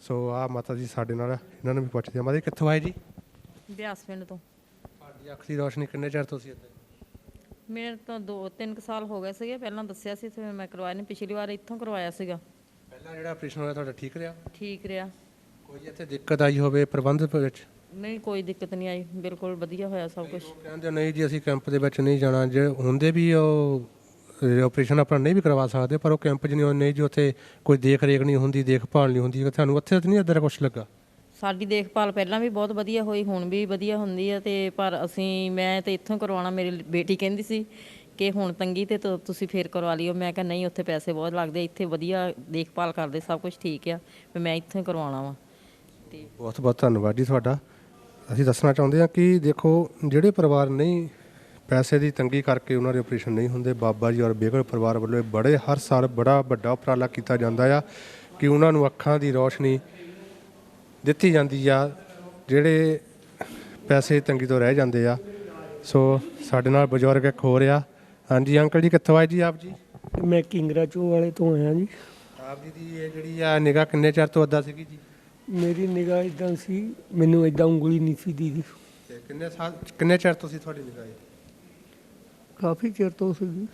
ਸੋ ਆ ਮਾਤਾ ਜੀ ਸਾਡੇ ਨਾਲ, ਇਹਨਾਂ ਨੂੰ ਵੀ ਪੁੱਛਦੇ ਹਾਂ। ਮਾਤਾ ਜੀ ਕਿੱਥੋਂ ਆਏ ਜੀ? ਬਿਆਸ ਪਿੰਡ ਤੋਂ। ਤੁਹਾਡੀ ਅੱਖ ਦੀ ਰੋਸ਼ਨੀ ਕਿੰਨੇ ਚਿਰ ਤੋਂ ਸੀ ਇੱਥੇ? ਮੇਰੇ ਤਾਂ 2-3 ਸਾਲ ਹੋ ਗਏ ਸੀਗੇ। ਪਹਿਲਾਂ ਦੱਸਿਆ ਸੀ ਤੇ ਮੈਂ ਕਰਵਾਇਆ ਨਹੀਂ, ਪਿਛਲੀ ਵਾਰ ਇੱਥੋਂ ਕਰਵਾਇਆ ਸੀਗਾ। ਪਹਿਲਾਂ ਜਿਹੜਾ ਆਪਰੇਸ਼ਨ ਹੋਇਆ ਤੁਹਾਡਾ ਠੀਕ ਰਿਹਾ? ਠੀਕ ਰਿਹਾ। ਕੋਈ ਇੱਥੇ ਦਿੱਕਤ ਆਈ ਹੋਵੇ ਪ੍ਰਬੰਧ ਵਿੱਚ? ਨਹੀਂ ਕੋਈ ਦਿੱਕਤ ਨਹੀਂ ਆਈ, ਬਿਲਕੁਲ ਵਧੀਆ ਹੋਇਆ ਸਭ ਕੁਝ। ਕਹਿੰਦੇ ਨਹੀਂ ਜੀ ਅਸੀਂ ਕੈਂਪ ਦੇ ਵਿੱਚ ਨਹੀਂ ਜਾਣਾ, ਜੇ ਹੁੰਦੇ ਵੀ ਉਹ ਆਪਰੇਸ਼ਨ ਆਪਣਾ ਨਹੀਂ ਵੀ ਕਰਵਾ ਸਕਦੇ, ਪਰ ਉਹ ਕੈਂਪ 'ਚ ਨਹੀਂ ਜੀ, ਉੱਥੇ ਕੋਈ ਦੇਖ ਰੇਖ ਨਹੀਂ ਹੁੰਦੀ, ਦੇਖਭਾਲ ਨਹੀਂ ਹੁੰਦੀ। ਤੁਹਾਨੂੰ ਉੱਥੇ ਤਾਂ ਨਹੀਂ ਇੱਦਾਂ ਕੁਛ ਲੱਗਾ? ਸਾਡੀ ਦੇਖਭਾਲ ਪਹਿਲਾਂ ਵੀ ਬਹੁਤ ਵਧੀਆ ਹੋਈ, ਹੁਣ ਵੀ ਵਧੀਆ ਹੁੰਦੀ ਹੈ। ਤੇ ਪਰ ਮੈਂ ਤਾਂ ਇੱਥੋਂ ਕਰਵਾਉਣਾ, ਮੇਰੀ ਬੇਟੀ ਕਹਿੰਦੀ ਸੀ ਕਿ ਹੁਣ ਤੰਗੀ ਤੇ ਤੁਸੀਂ ਫੇਰ ਕਰਵਾ ਲਿਓ। ਮੈਂ ਕਿਹਾ ਨਹੀਂ, ਉੱਥੇ ਪੈਸੇ ਬਹੁਤ ਲੱਗਦੇ, ਇੱਥੇ ਵਧੀਆ ਦੇਖਭਾਲ ਕਰਦੇ, ਸਭ ਕੁਝ ਠੀਕ ਆ, ਮੈਂ ਇੱਥੋਂ ਹੀ ਕਰਵਾਉਣਾ ਵਾ। ਤੇ ਬਹੁਤ ਬਹੁਤ ਧੰਨਵਾਦ ਜੀ ਤੁਹਾਡਾ। ਅਸੀਂ ਦੱਸਣਾ ਚਾਹੁੰਦੇ ਹਾਂ ਕਿ ਦੇਖੋ, ਜਿਹੜੇ ਪਰਿਵਾਰ ਨਹੀਂ ਪੈਸੇ ਦੀ ਤੰਗੀ ਕਰਕੇ ਉਹਨਾਂ ਦੇ ਆਪਰੇਸ਼ਨ ਨਹੀਂ ਹੁੰਦੇ, ਬਾਬਾ ਜੀ ਔਰ ਬੇਗਲ ਪਰਿਵਾਰ ਵੱਲੋਂ ਬੜੇ ਹਰ ਸਾਲ ਬੜਾ ਵੱਡਾ ਉਪਰਾਲਾ ਕੀਤਾ ਜਾਂਦਾ ਆ ਕਿ ਉਹਨਾਂ ਨੂੰ ਅੱਖਾਂ ਦੀ ਰੋਸ਼ਨੀ ਦਿੱਤੀ ਜਾਂਦੀ ਆ ਜਿਹੜੇ ਪੈਸੇ ਦੀ ਤੰਗੀ ਤੋਂ ਰਹਿ ਜਾਂਦੇ ਆ। ਸੋ ਸਾਡੇ ਨਾਲ ਬਜ਼ੁਰਗ ਇੱਕ ਹੋ ਰਿਹਾ। ਹਾਂਜੀ ਅੰਕਲ ਜੀ, ਕਿੱਥੋਂ ਆਏ ਜੀ ਆਪ ਜੀ? ਮੈਂ ਕਿੰਗਰਾ ਚੋ ਵਾਲੇ ਤੋਂ ਆਇਆ ਜੀ। ਆਪ ਜੀ ਦੀ ਇਹ ਜਿਹੜੀ ਆ ਨਿਗਾਹ ਕਿੰਨੇ ਚਿਰ ਤੋਂ ਅੱਧਾ ਸੀਗੀ ਜੀ? ਮੇਰੀ ਨਿਗਾਹ ਇਦਾਂ ਸੀ, ਮੈਨੂੰ ਇਦਾਂ ਉਂਗਲੀ ਨਹੀਂ ਸੀ ਦੀਦੀ। ਤੇ ਕਿੰਨੇ ਚਿਰ ਤੋਂ ਸੀ ਤੁਹਾਡੀ ਨਿਗਾਹ? ਕਾਫੀ ਚਿਰ ਤੋਂ ਸੀਗੀ।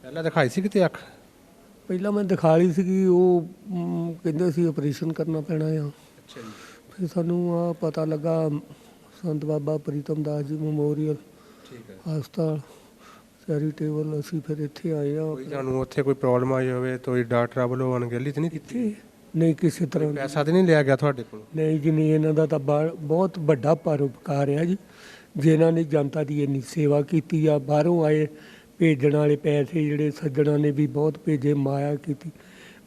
ਪਹਿਲਾਂ ਦਿਖਾਈ ਸੀ ਕਿਤੇ ਅੱਖ? ਪਹਿਲਾਂ ਮੈਂ ਦਿਖਾ ਲਈ ਸੀਗੀ, ਉਹ ਕਹਿੰਦੇ ਸੀ ਆਪਰੇਸ਼ਨ ਕਰਨਾ ਪੈਣਾ ਆ। ਅੱਛਾ ਜੀ। ਫਿਰ ਸਾਨੂੰ ਆ ਪਤਾ ਲੱਗਾ ਸੰਤ ਬਾਬਾ ਪ੍ਰੀਤਮ ਦਾਸ ਜੀ ਮੈਮੋਰੀਅਲ ਠੀਕ ਹੈ ਹਸਪਤਾਲ ਚੈਰੀਟੇਬਲ, ਅਸੀਂ ਫਿਰ ਇੱਥੇ ਆਏ ਆ। ਕੋਈ ਤੁਹਾਨੂੰ ਉੱਥੇ ਕੋਈ ਪ੍ਰੋਬਲਮ ਆਈ ਹੋਵੇ ਤਾਂ ਡਾਕਟਰਾਂ ਵੱਲੋਂ ਅਣਗਹਿਲੀ ਤਾਂ ਨਹੀਂ ਕੀਤੀ? ਨਹੀਂ, ਕਿਸੇ ਤਰ੍ਹਾਂ ਪੈਸਾ ਤਾਂ ਨਹੀਂ ਲਿਆ ਗਿਆ ਤੁਹਾਡੇ ਕੋਲ? ਨਹੀਂ ਜੀ ਨਹੀਂ, ਇਹਨਾਂ ਦਾ ਤਾਂ ਬਹੁਤ ਵੱਡਾ ਪਰਉਪਕਾਰ ਆ ਜੀ, ਜਿਨ੍ਹਾਂ ਨੇ ਜਨਤਾ ਦੀ ਇੰਨੀ ਸੇਵਾ ਕੀਤੀ ਆ। ਬਾਹਰੋਂ ਆਏ ਭੇਜਣ ਵਾਲੇ ਪੈਸੇ ਜਿਹੜੇ ਸੱਜਣਾਂ ਨੇ ਵੀ ਬਹੁਤ ਭੇਜੇ, ਮਾਇਆ ਕੀਤੀ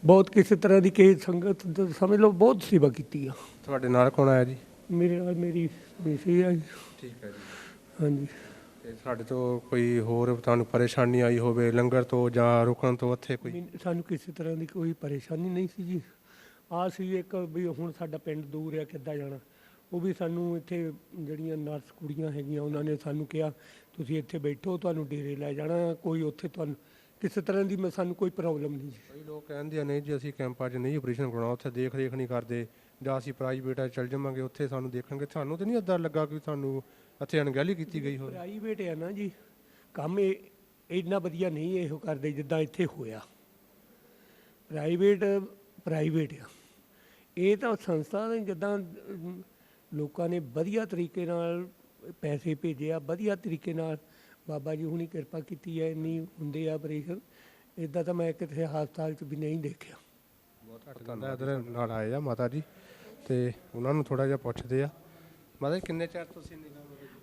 ਬਹੁਤ, ਕਿਸੇ ਤਰ੍ਹਾਂ ਦੀ ਕਿਸੇ ਸੰਗਤ ਸਮਝ ਲਓ ਬਹੁਤ ਸੇਵਾ ਕੀਤੀ ਆ। ਤੁਹਾਡੇ ਨਾਲ ਕੌਣ ਆਇਆ ਜੀ? ਮੇਰੇ ਨਾਲ ਮੇਰੀ ਬੇਟੀ ਆ ਜੀ। ਠੀਕ ਹੈ ਜੀ। ਹਾਂਜੀ। ਤੇ ਸਾਡੇ ਤੋਂ ਕੋਈ ਹੋਰ ਤੁਹਾਨੂੰ ਪਰੇਸ਼ਾਨੀ ਆਈ ਹੋਵੇ ਲੰਗਰ ਤੋਂ ਜਾਂ ਰੁਕਣ ਤੋਂ ਉੱਥੇ ਕੋਈ? ਸਾਨੂੰ ਕਿਸੇ ਤਰ੍ਹਾਂ ਦੀ ਕੋਈ ਪਰੇਸ਼ਾਨੀ ਨਹੀਂ ਸੀ ਜੀ। ਆ ਸੀ ਇੱਕ ਵੀ ਹੁਣ ਸਾਡਾ ਪਿੰਡ ਦੂਰ ਆ, ਕਿੱਦਾਂ ਜਾਣਾ, ਉਹ ਵੀ ਸਾਨੂੰ ਇੱਥੇ ਜਿਹੜੀਆਂ ਨਰਸ ਕੁੜੀਆਂ ਹੈਗੀਆਂ ਉਹਨਾਂ ਨੇ ਸਾਨੂੰ ਕਿਹਾ ਤੁਸੀਂ ਇੱਥੇ ਬੈਠੋ, ਤੁਹਾਨੂੰ ਡੇਰੇ ਲੈ ਜਾਣਾ, ਕੋਈ ਉੱਥੇ ਤੁਹਾਨੂੰ ਕਿਸੇ ਤਰ੍ਹਾਂ ਦੀ ਸਾਨੂੰ ਕੋਈ ਪ੍ਰੋਬਲਮ ਨਹੀਂ ਜੀ। ਕਈ ਲੋਕ ਕਹਿੰਦੇ ਆ ਨਹੀਂ ਜੀ ਅਸੀਂ ਕੈਂਪਾਂ 'ਚ ਨਹੀਂ ਆਪਰੇਸ਼ਨ ਕਰਾਉਣਾ, ਉੱਥੇ ਦੇਖ ਰੇਖ ਨਹੀਂ ਕਰਦੇ, ਜਾਂ ਅਸੀਂ ਪ੍ਰਾਈਵੇਟ ਚੱਲ ਜਾਵਾਂਗੇ ਉੱਥੇ ਸਾਨੂੰ ਦੇਖਣਗੇ। ਤੁਹਾਨੂੰ ਤਾਂ ਨਹੀਂ ਇੱਦਾਂ ਲੱਗਾ ਕਿ ਤੁਹਾਨੂੰ ਇੱਥੇ ਅਣਗਹਿਲੀ ਕੀਤੀ ਗਈ ਹੋਵੇ? ਪ੍ਰਾਈਵੇਟ ਆ ਨਾ ਜੀ, ਕੰਮ ਇੰਨਾ ਵਧੀਆ ਨਹੀਂ ਇਹੋ ਕਰਦੇ ਜਿੱਦਾਂ ਇੱਥੇ ਹੋਇਆ। ਪ੍ਰਾਈਵੇਟ ਆ ਇਹ ਤਾਂ ਸੰਸਥਾ ਨੇ, ਜਿੱਦਾਂ ਲੋਕਾਂ ਨੇ ਵਧੀਆ ਤਰੀਕੇ ਨਾਲ ਪੈਸੇ ਭੇਜੇ ਆ, ਵਧੀਆ ਤਰੀਕੇ ਨਾਲ ਬਾਬਾ ਜੀ ਹੁਣੀ ਕਿਰਪਾ ਕੀਤੀ ਹੈ, ਇੰਨੀ ਹੁੰਦੇ ਆ ਆਪਰੇਸ਼ਨ। ਇੱਦਾਂ ਤਾਂ ਮੈਂ ਕਿਸੇ ਹਸਪਤਾਲ 'ਚ ਵੀ ਨਹੀਂ ਦੇਖਿਆ। ਬਹੁਤ ਘੱਟ ਧੰਨਵਾਦ। ਇੱਧਰ ਨਾਲ ਆਏ ਆ ਮਾਤਾ ਜੀ, ਤੇ ਉਹਨਾਂ ਨੂੰ ਥੋੜ੍ਹਾ ਜਿਹਾ ਪੁੱਛਦੇ ਆ। ਮਾਤਾ ਜੀ ਕਿੰਨੇ ਚਿਰ ਤੁਸੀਂ ਨਿਗਾਹ?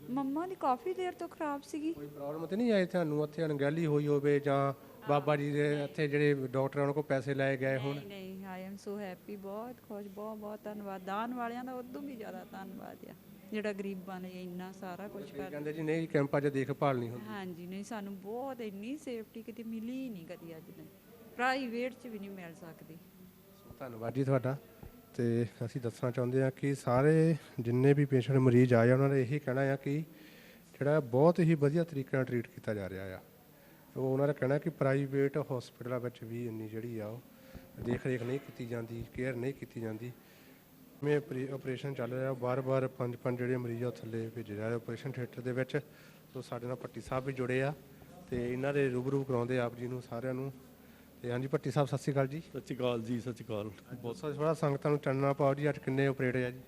ਮੰਮਾ ਦੀ ਕਾਫੀ ਦੇਰ ਤੋਂ ਖਰਾਬ ਸੀਗੀ। ਕੋਈ ਪ੍ਰੋਬਲਮ ਤਾਂ ਨਹੀਂ ਆਈ ਤੁਹਾਨੂੰ ਉੱਥੇ ਅਣਗਹਿਲੀ ਹੋਈ ਹੋਵੇ ਜਾਂ ਬਾਬਾ ਜੀ ਦੇ ਇੱਥੇ ਜਿਹੜੇ ਡਾਕਟਰਾਂ ਉਹਨਾਂ ਕੋਲ ਪੈਸੇ ਲਏ ਗਏ ਹੋਣ? ਨਹੀਂ, ਆਈ ਐਮ ਸੋ ਹੈਪੀ, ਬਹੁਤ ਖੁਸ਼, ਬਹੁਤ ਬਹੁਤ ਧੰਨਵਾਦ। ਦਾਨ ਵਾਲਿਆਂ ਦਾ ਉਦੋਂ ਵੀ ਜ਼ਿਆਦਾ ਧੰਨਵਾਦ ਆ, ਜਿਹੜਾ ਗਰੀਬਾਂ ਨੇ ਇੰਨਾ ਸਾਰਾ ਕੁਝ ਕਰ। ਕਹਿੰਦੇ ਜੀ ਨਹੀਂ ਕੈਂਪਾਂ 'ਚ ਦੇਖਭਾਲ ਨਹੀਂ ਹੁੰਦੀ। ਹਾਂਜੀ ਨਹੀਂ, ਸਾਨੂੰ ਬਹੁਤ ਇੰਨੀ ਸੇਫਟੀ ਕਿਤੇ ਮਿਲੀ ਨਹੀਂ ਕਦੀ ਅੱਜ ਤੱਕ, ਪ੍ਰਾਈਵੇਟ 'ਚ ਵੀ ਨਹੀਂ ਮਿਲ ਸਕਦੀ। ਧੰਨਵਾਦ ਜੀ ਤੁਹਾਡਾ। ਤੇ ਅਸੀਂ ਦੱਸਣਾ ਚਾਹੁੰਦੇ ਹਾਂ ਕਿ ਸਾਰੇ ਜਿੰਨੇ ਵੀ ਪੇਸ਼ੈਂਟ ਮਰੀਜ਼ ਆਏ ਉਹਨਾਂ ਦਾ ਇਹੀ ਕਹਿਣਾ ਆ ਕਿ ਜਿਹੜਾ ਬਹੁਤ ਹੀ ਵਧੀਆ ਤਰੀਕੇ ਨਾਲ ਟਰੀਟ ਕੀਤਾ ਜਾ ਰਿਹਾ ਆ। ਉਹ ਉਹਨਾਂ ਦਾ ਕਹਿਣਾ ਕਿ ਪ੍ਰਾਈਵੇਟ ਹਸਪੀਟਲਾਂ ਵਿੱਚ ਵੀ ਇੰਨੀ ਜਿਹੜੀ ਆ ਉਹ ਦੇਖ ਰੇਖ ਨਹੀਂ ਕੀਤੀ ਜਾਂਦੀ, ਕੇਅਰ ਨਹੀਂ ਕੀਤੀ ਜਾਂਦੀ। ਮੈਂ ਆਪਰੇਸ਼ਨ ਚੱਲ ਰਿਹਾ ਬਾਰ-ਬਾਰ ਪੰਜ ਜਿਹੜੇ ਮਰੀਜ਼ ਆ ਉਹ ਥੱਲੇ ਭੇਜੇ ਜਾ ਰਹੇ ਆਪਰੇਸ਼ਨ ਥੀਏਟਰ ਦੇ ਵਿੱਚ। ਸੋ ਸਾਡੇ ਨਾਲ ਭੱਟੀ ਸਾਹਿਬ ਵੀ ਜੁੜੇ ਆ ਤੇ ਇਹਨਾਂ ਦੇ ਰੂਬਰੂ ਕਰਾਉਂਦੇ ਆਪ ਜੀ ਨੂੰ ਸਾਰਿਆਂ ਨੂੰ। ਤੇ ਹਾਂਜੀ ਭੱਟੀ ਸਾਹਿਬ ਸਤਿ ਸ਼੍ਰੀ ਅਕਾਲ ਜੀ। ਸਤਿ ਸ਼੍ਰੀ ਅਕਾਲ ਜੀ, ਸਤਿ ਸ਼੍ਰੀ ਅਕਾਲ। ਬਹੁਤ ਥੋੜਾ ਸੰਗਤਾਂ ਨੂੰ ਚਾਨਣਾ ਪਾਓ ਜੀ, ਅੱਜ ਕਿੰਨੇ ਆਪਰੇਟ ਆ ਜੀ?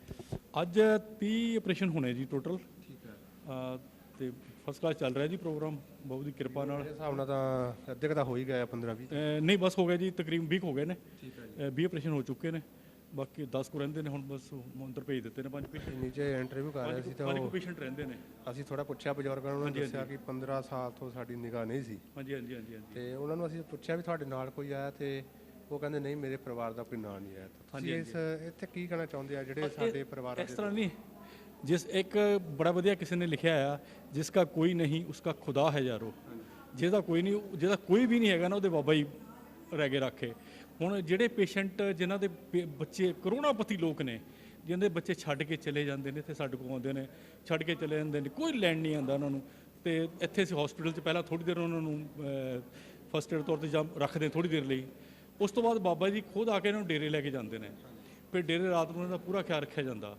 ਅੱਜ 30 ਆਪਰੇਸ਼ਨ ਹੋਣੇ ਜੀ ਟੋਟਲ। ਠੀਕ ਹੈ। ਤੇ ਫਸਟ ਕਲਾਸ ਚੱਲ ਰਿਹਾ ਜੀ ਪ੍ਰੋਗਰਾਮ, ਬਹੁਤ ਦੀ ਕਿਰਪਾ ਨਾਲ। ਮੇਰੇ ਹਿਸਾਬ ਨਾਲ ਤਾਂ ਅੱਧੇ ਕੁ ਤਾਂ ਹੋ ਹੀ ਗਿਆ 15-20। ਨਹੀਂ ਬਸ ਹੋ ਗਿਆ ਜੀ, ਤਕਰੀਬਨ 20 ਹੋ ਗਏ ਨੇ। ਠੀਕ ਹੈ ਜੀ। 20 ਆਪਰੇਸ਼ਨ ਹੋ ਚੁੱਕੇ ਨੇ, ਬਾਕੀ 10 ਕੁ ਰਹਿੰਦੇ ਨੇ ਹੁਣ, ਬਸ ਅੰਦਰ ਭੇਜ ਦਿੱਤੇ ਨੇ 5 ਪੇਸ਼ੈਂਟ। ਨੀਚੇ ਇੰਟਰਵਿਊ ਕਰ ਰਹੇ ਸੀ ਤਾਂ 5 ਪੇਸ਼ੈਂਟ ਰਹਿੰਦੇ ਨੇ। ਅਸੀਂ ਥੋੜਾ ਪੁੱਛਿਆ ਬਜ਼ੁਰਗਾਂ ਨੂੰ, ਉਹਨਾਂ ਨੇ ਦੱਸਿਆ ਕਿ 15 ਸਾਲ ਤੋਂ ਸਾਡੀ ਨਿਗਾਹ ਨਹੀਂ ਸੀ। ਹਾਂਜੀ ਹਾਂਜੀ ਹਾਂਜੀ। ਤੇ ਉਹਨਾਂ ਨੂੰ ਅਸੀਂ ਪੁੱਛਿਆ ਵੀ ਤੁਹਾਡੇ ਨਾਲ ਕੋਈ ਆਇਆ ਤੇ ਉਹ ਕਹਿੰਦੇ ਨਹੀਂ ਮੇਰੇ ਪਰਿਵਾਰ ਦਾ ਕੋਈ ਨਾਂ ਨਹੀਂ ਆਇਆ। ਤੁਸੀਂ ਇਸ ਇੱਥੇ ਕੀ ਕਹਿਣਾ ਚਾਹੁੰਦੇ ਆ ਜਿਹੜੇ ਸਾਡੇ ਪਰਿਵਾਰ ਇਸ ਤਰ੍ਹਾਂ ਨਹੀਂ, ਜਿਸ ਇੱਕ ਬੜਾ ਵਧੀਆ ਕਿਸੇ ਨੇ ਲਿਖਿਆ ਆ, ਜਿਸ ਦਾ ਕੋਈ ਨਹੀਂ ਉਸਕਾ ਖੁਦਾ ਹੈ ਯਾਰੋ। ਜਿਹਦਾ ਕੋਈ ਨਹੀਂ, ਜਿਹਦਾ ਕੋਈ ਵੀ ਨਹੀਂ ਹੈਗਾ ਨਾ, ਉਹਦੇ ਬਾਬਾ ਹੀ ਰਹਿ ਕੇ ਰੱਖੇ। ਹੁਣ ਜਿਹੜੇ ਪੇਸ਼ੈਂਟ ਜਿਨ੍ਹਾਂ ਦੇ ਬੱਚੇ ਕਰੋੜਾਪਤੀ ਲੋਕ ਨੇ, ਜਿਹਨਾਂ ਦੇ ਬੱਚੇ ਛੱਡ ਕੇ ਚਲੇ ਜਾਂਦੇ ਨੇ, ਇੱਥੇ ਸਾਡੇ ਕੋਲ ਆਉਂਦੇ ਨੇ, ਛੱਡ ਕੇ ਚਲੇ ਜਾਂਦੇ ਨੇ, ਕੋਈ ਲੈਣ ਨਹੀਂ ਆਉਂਦਾ ਉਹਨਾਂ ਨੂੰ। ਤੇ ਇੱਥੇ ਅਸੀਂ ਹਸਪੀਟਲ 'ਚ ਪਹਿਲਾਂ ਥੋੜ੍ਹੀ ਦੇਰ ਉਹਨਾਂ ਨੂੰ ਫਸਟ ਏਡ ਤੌਰ 'ਤੇ ਜਾਂ ਰੱਖਦੇ ਥੋੜ੍ਹੀ ਦੇਰ ਲਈ, ਉਸ ਤੋਂ ਬਾਅਦ ਬਾਬਾ ਜੀ ਖੁਦ ਆ ਕੇ ਇਹਨਾਂ ਨੂੰ ਡੇਰੇ ਲੈ ਕੇ ਜਾਂਦੇ ਨੇ। ਫਿਰ ਡੇਰੇ ਰਾਤ ਨੂੰ ਉਹਨਾਂ ਦਾ ਪੂਰਾ ਖਿਆਲ ਰੱਖਿਆ ਜਾਂਦਾ,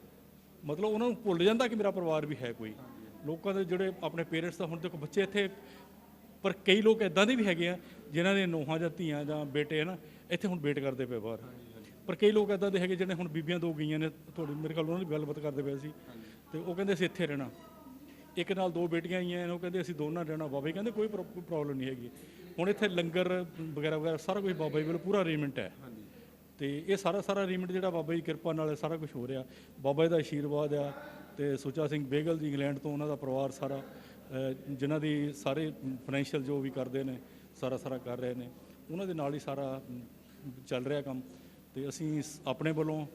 ਮਤਲਬ ਉਹਨਾਂ ਨੂੰ ਭੁੱਲ ਜਾਂਦਾ ਕਿ ਮੇਰਾ ਪਰਿਵਾਰ ਵੀ ਹੈ ਕੋਈ। ਲੋਕਾਂ ਦੇ ਜਿਹੜੇ ਆਪਣੇ ਪੇਰੈਂਟਸ ਦਾ, ਹੁਣ ਦੇਖੋ ਬੱਚੇ ਇੱਥੇ, ਪਰ ਕਈ ਲੋਕ ਇੱਦਾਂ ਦੇ ਵੀ ਹੈਗੇ ਆ ਜਿਨ੍ਹਾਂ ਦੇ ਨੂੰਹਾਂ ਜਾਂ ਧੀਆਂ ਜਾਂ ਬੇਟੇ ਹੈ ਨਾ, ਇੱਥੇ ਹੁਣ ਵੇਟ ਕਰਦੇ ਪਏ ਬਾਹਰ। ਪਰ ਕਈ ਲੋਕ ਇੱਦਾਂ ਦੇ ਹੈਗੇ ਜਿਹੜੇ ਹੁਣ ਬੀਬੀਆਂ 2 ਗਈਆਂ ਨੇ, ਤੁਹਾਡੀ ਮੇਰੇ ਕੋਲ ਉਹਨਾਂ ਦੀ ਗੱਲਬਾਤ ਕਰਦੇ ਪਏ ਸੀ, ਤੇ ਉਹ ਕਹਿੰਦੇ ਅਸੀਂ ਇੱਥੇ ਰਹਿਣਾ। ਇੱਕ ਨਾਲ 2 ਬੇਟੀਆਂ ਆਈਆਂ ਨੇ, ਉਹ ਕਹਿੰਦੇ ਅਸੀਂ ਦੋਨਾਂ ਰਹਿਣਾ। ਬਾਬਾ ਜੀ ਕਹਿੰਦੇ ਕੋਈ ਪ੍ਰੋਬਲਮ ਨਹੀਂ ਹੈਗੀ। ਹੁਣ ਇੱਥੇ ਲੰਗਰ ਵਗੈਰਾ ਵਗੈਰਾ ਸਾਰਾ ਕੁਝ ਬਾਬਾ ਜੀ ਵੱਲੋਂ ਪੂਰਾ ਅਰੇਂਜਮੈਂਟ ਹੈ। ਤੇ ਇਹ ਸਾਰਾ ਅਰੇਂਜਮੈਂਟ ਜਿਹੜਾ ਬਾਬਾ ਜੀ ਕਿਰਪਾ ਨਾਲ ਸਾਰਾ ਕੁਝ ਹੋ ਰਿਹਾ, ਬਾਬਾ ਜੀ ਦਾ ਆਸ਼ੀਰਵਾਦ ਆ। ਤੇ ਸੁੱਚਾ ਸਿੰਘ ਬੇਗਲ ਜੀ ਇੰਗਲੈਂਡ ਤੋਂ, ਉਹਨਾਂ ਦਾ ਪਰਿਵਾਰ ਸਾਰਾ, ਜਿਨ੍ਹਾਂ ਦੀ ਸਾਰੇ ਫਾਈਨੈਂਸ਼ੀਅਲ ਜੋ ਵੀ ਕਰਦੇ ਨੇ ਸਾਰਾ ਕਰ ਰਹੇ ਨੇ, ਉਹਨਾਂ ਦੇ ਨਾਲ ਹੀ ਸਾਰਾ ਚੱਲ ਰਿਹਾ ਕੰਮ। ਤੇ ਅਸੀਂ ਆਪਣੇ ਵੱਲੋਂ,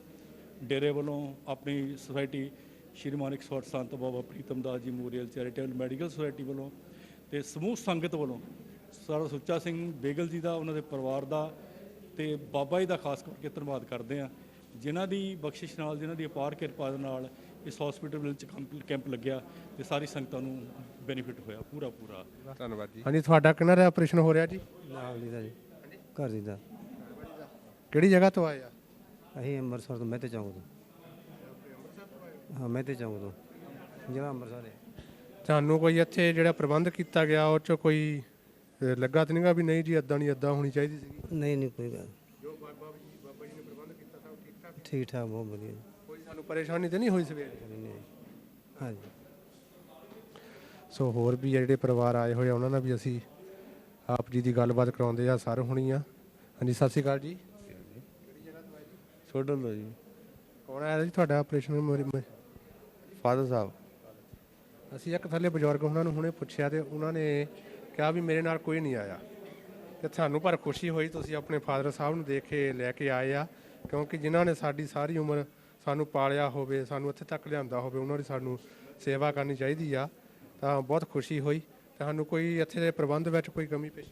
ਡੇਰੇ ਵੱਲੋਂ, ਆਪਣੀ ਸੁਸਾਇਟੀ ਸ਼੍ਰੀ ਮਾਨਿਕ ਸਵਾਟ ਸੰਤ ਬਾਬਾ Pritam Das ji memorial charitable medical society ਵੱਲੋਂ ਤੇ ਸਮੂਹ ਸੰਗਤ ਵੱਲੋਂ ਸਾਰਾ ਸੁੱਚਾ ਸਿੰਘ ਬੇਗਲ ਜੀ ਦਾ, ਉਹਨਾਂ ਦੇ ਪਰਿਵਾਰ ਦਾ ਤੇ ਬਾਬਾ ਜੀ ਦਾ ਖਾਸ ਕਰਕੇ ਧੰਨਵਾਦ ਕਰਦੇ ਹਾਂ, ਜਿਨ੍ਹਾਂ ਦੀ ਬਖਸ਼ਿਸ਼ ਨਾਲ, ਜਿਨ੍ਹਾਂ ਦੀ ਅਪਾਰ ਕਿਰਪਾ ਦੇ ਨਾਲ ਇਸ ਹਸਪੀਟਲ ਵਿੱਚ ਕੈਂਪ ਲੱਗਿਆ ਤੇ ਸਾਰੀ ਸੰਗਤਾਂ ਨੂੰ ਬੈਨੀਫਿਟ ਹੋਇਆ ਪੂਰਾ। ਧੰਨਵਾਦ ਜੀ। ਹਾਂਜੀ, ਤੁਹਾਡਾ ਕਿਹਨਾਂ ਦਾ ਆਪਰੇਸ਼ਨ ਹੋ ਰਿਹਾ ਜੀ? ਲਾਵਲੀ ਦਾ ਜੀ, ਘਰ ਦੀ ਦਾ। ਕਿਹੜੀ ਜਗ੍ਹਾ ਤੋਂ ਆਏ ਆ? ਅਸੀਂ ਅੰਮ੍ਰਿਤਸਰ ਤੋਂ, ਮਹਿਤੇ ਚੌਂਕ ਤੋਂ। ਹਾਂ, ਮਹਿਤੇ ਚੌਂਕ ਤੋਂ, ਜਿਹੜਾ ਅੰਮ੍ਰਿਤਸਰ ਹੈ। ਤੁਹਾਨੂੰ ਕੋਈ ਇੱਥੇ ਜਿਹੜਾ ਪ੍ਰਬੰਧ ਕੀਤਾ ਗਿਆ ਉਹ 'ਚ ਕੋਈ ਲੱਗਾ ਤਾਂ ਨਹੀਂਗਾ ਵੀ ਨਹੀਂ ਜੀ ਇੱਦਾਂ ਨਹੀਂ, ਇੱਦਾਂ ਹੋਣੀ ਚਾਹੀਦੀ ਸੀਗੀ? ਨਹੀਂ ਕੋਈ ਗੱਲ। ਜੋ ਬਾਬਾ ਜੀ ਨੇ ਪ੍ਰਬੰਧ ਕੀਤਾ ਸਭ ਠੀਕ ਠਾਕ? ਠੀਕ ਠਾਕ, ਬਹੁਤ ਵਧੀਆ। ਕੋਈ ਸਾਨੂੰ ਪਰੇਸ਼ਾਨੀ ਤਾਂ ਨਹੀਂ ਹੋਈ ਸਵੇਰੇ? ਹਾਂਜੀ। ਸੋ ਹੋਰ ਵੀ ਜਿਹੜੇ ਪਰਿਵਾਰ ਆਏ ਹੋਏ ਆ ਉਹਨਾਂ ਨਾਲ ਵੀ ਅਸੀਂ ਆਪ ਜੀ ਦੀ ਗੱਲਬਾਤ ਕਰਾਉਂਦੇ ਆ, ਸਰ ਹੋਣੀ ਆ। ਹਾਂਜੀ, ਸਤਿ ਸ਼੍ਰੀ ਅਕਾਲ ਜੀ। ਛੋਟਲ ਦਾ ਜੀ। ਕੌਣ ਆਇਆ ਜੀ ਤੁਹਾਡਾ ਆਪਰੇਸ਼ਨ? ਫਾਦਰ ਸਾਹਿਬ। ਅਸੀਂ ਇੱਕ ਥੱਲੇ ਬਜ਼ੁਰਗ ਉਹਨਾਂ ਨੂੰ ਹੁਣੇ ਪੁੱਛਿਆ ਤੇ ਉਹਨਾਂ ਨੇ ਕਿਹਾ ਵੀ ਮੇਰੇ ਨਾਲ ਕੋਈ ਨਹੀਂ ਆਇਆ। ਤੇ ਸਾਨੂੰ ਪਰ ਖੁਸ਼ੀ ਹੋਈ ਤੁਸੀਂ ਆਪਣੇ ਫਾਦਰ ਸਾਹਿਬ ਨੂੰ ਦੇਖ ਕੇ ਲੈ ਕੇ ਆਏ ਆ, ਕਿਉਂਕਿ ਜਿਨ੍ਹਾਂ ਨੇ ਸਾਡੀ ਸਾਰੀ ਉਮਰ ਸਾਨੂੰ ਪਾਲਿਆ ਹੋਵੇ, ਸਾਨੂੰ ਇੱਥੇ ਤੱਕ ਲਿਆਂਦਾ ਹੋਵੇ, ਉਹਨਾਂ ਦੀ ਸਾਨੂੰ ਸੇਵਾ ਕਰਨੀ ਚਾਹੀਦੀ ਆ। ਤਾਂ ਬਹੁਤ ਖੁਸ਼ੀ ਹੋਈ। ਤੁਹਾਨੂੰ ਕੋਈ ਇੱਥੇ ਦੇ ਪ੍ਰਬੰਧ ਵਿੱਚ ਕੋਈ ਕਮੀ ਪੇਸ਼ੀ?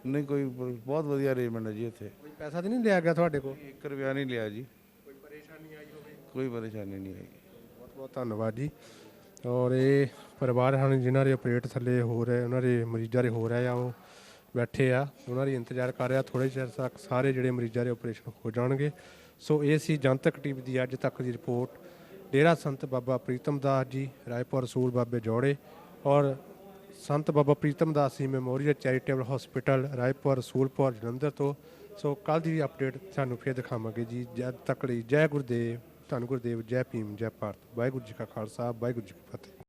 ਨਹੀਂ, ਕੋਈ ਬਹੁਤ ਵਧੀਆ ਅਰੇਂਜਮੈਂਟ ਹੈ ਜੀ ਇੱਥੇ। ਕੋਈ ਪੈਸਾ ਤਾਂ ਨਹੀਂ ਲਿਆ ਗਿਆ ਤੁਹਾਡੇ ਕੋਲ? 1 ਰੁਪਿਆ ਨਹੀਂ ਲਿਆ ਜੀ। ਕੋਈ ਪਰੇਸ਼ਾਨੀ ਆਈ ਹੋਵੇ? ਕੋਈ ਪਰੇਸ਼ਾਨੀ ਨਹੀਂ ਆਈ। ਬਹੁਤ ਬਹੁਤ ਧੰਨਵਾਦ ਜੀ। ਔਰ ਇਹ ਪਰਿਵਾਰ ਹਨ ਜਿਨ੍ਹਾਂ ਦੇ ਆਪਰੇਟ ਥੱਲੇ ਹੋ ਰਹੇ, ਉਹਨਾਂ ਦੇ ਮਰੀਜ਼ਾਂ ਦੇ ਹੋ ਰਹੇ ਆ, ਉਹ ਬੈਠੇ ਆ, ਉਹਨਾਂ ਦੀ ਇੰਤਜ਼ਾਰ ਕਰ ਰਿਹਾ। ਥੋੜ੍ਹੇ ਚਿਰ ਤੱਕ ਸਾਰੇ ਜਿਹੜੇ ਮਰੀਜ਼ਾਂ ਦੇ ਆਪਰੇਸ਼ਨ ਹੋ ਜਾਣਗੇ। ਸੋ ਇਹ ਸੀ ਜਨਤਕ ਟੀਵੀ ਦੀ ਅੱਜ ਤੱਕ ਦੀ ਰਿਪੋਰਟ। ਡੇਰਾ ਸੰਤ ਬਾਬਾ ਪ੍ਰੀਤਮ ਦਾਸ ਜੀ, ਰਾਏਪੁਰ ਰਸੂਲ ਬਾਬੇ ਜੋੜੇ ਔਰ ਸੰਤ ਬਾਬਾ Pritam Das ji memorial charitable hospital Raipur Rasulpur Jalandhar ਤੋਂ। ਸੋ ਕੱਲ੍ਹ ਦੀ ਅਪਡੇਟ ਸਾਨੂੰ ਫਿਰ ਦਿਖਾਵਾਂਗੇ ਜੀ। ਜਦ ਤੱਕ ਲਈ ਜੈ ਗੁਰਦੇਵ, ਧੰਨ ਗੁਰਦੇਵ, ਜੈ ਭੀਮ, ਜੈ ਭਾਰਤ। ਵਾਹਿਗੁਰੂ ਜੀ ਕਾ ਖਾਲਸਾ, ਵਾਹਿਗੁਰੂ ਜੀ ਕੀ ਫਤਿਹ।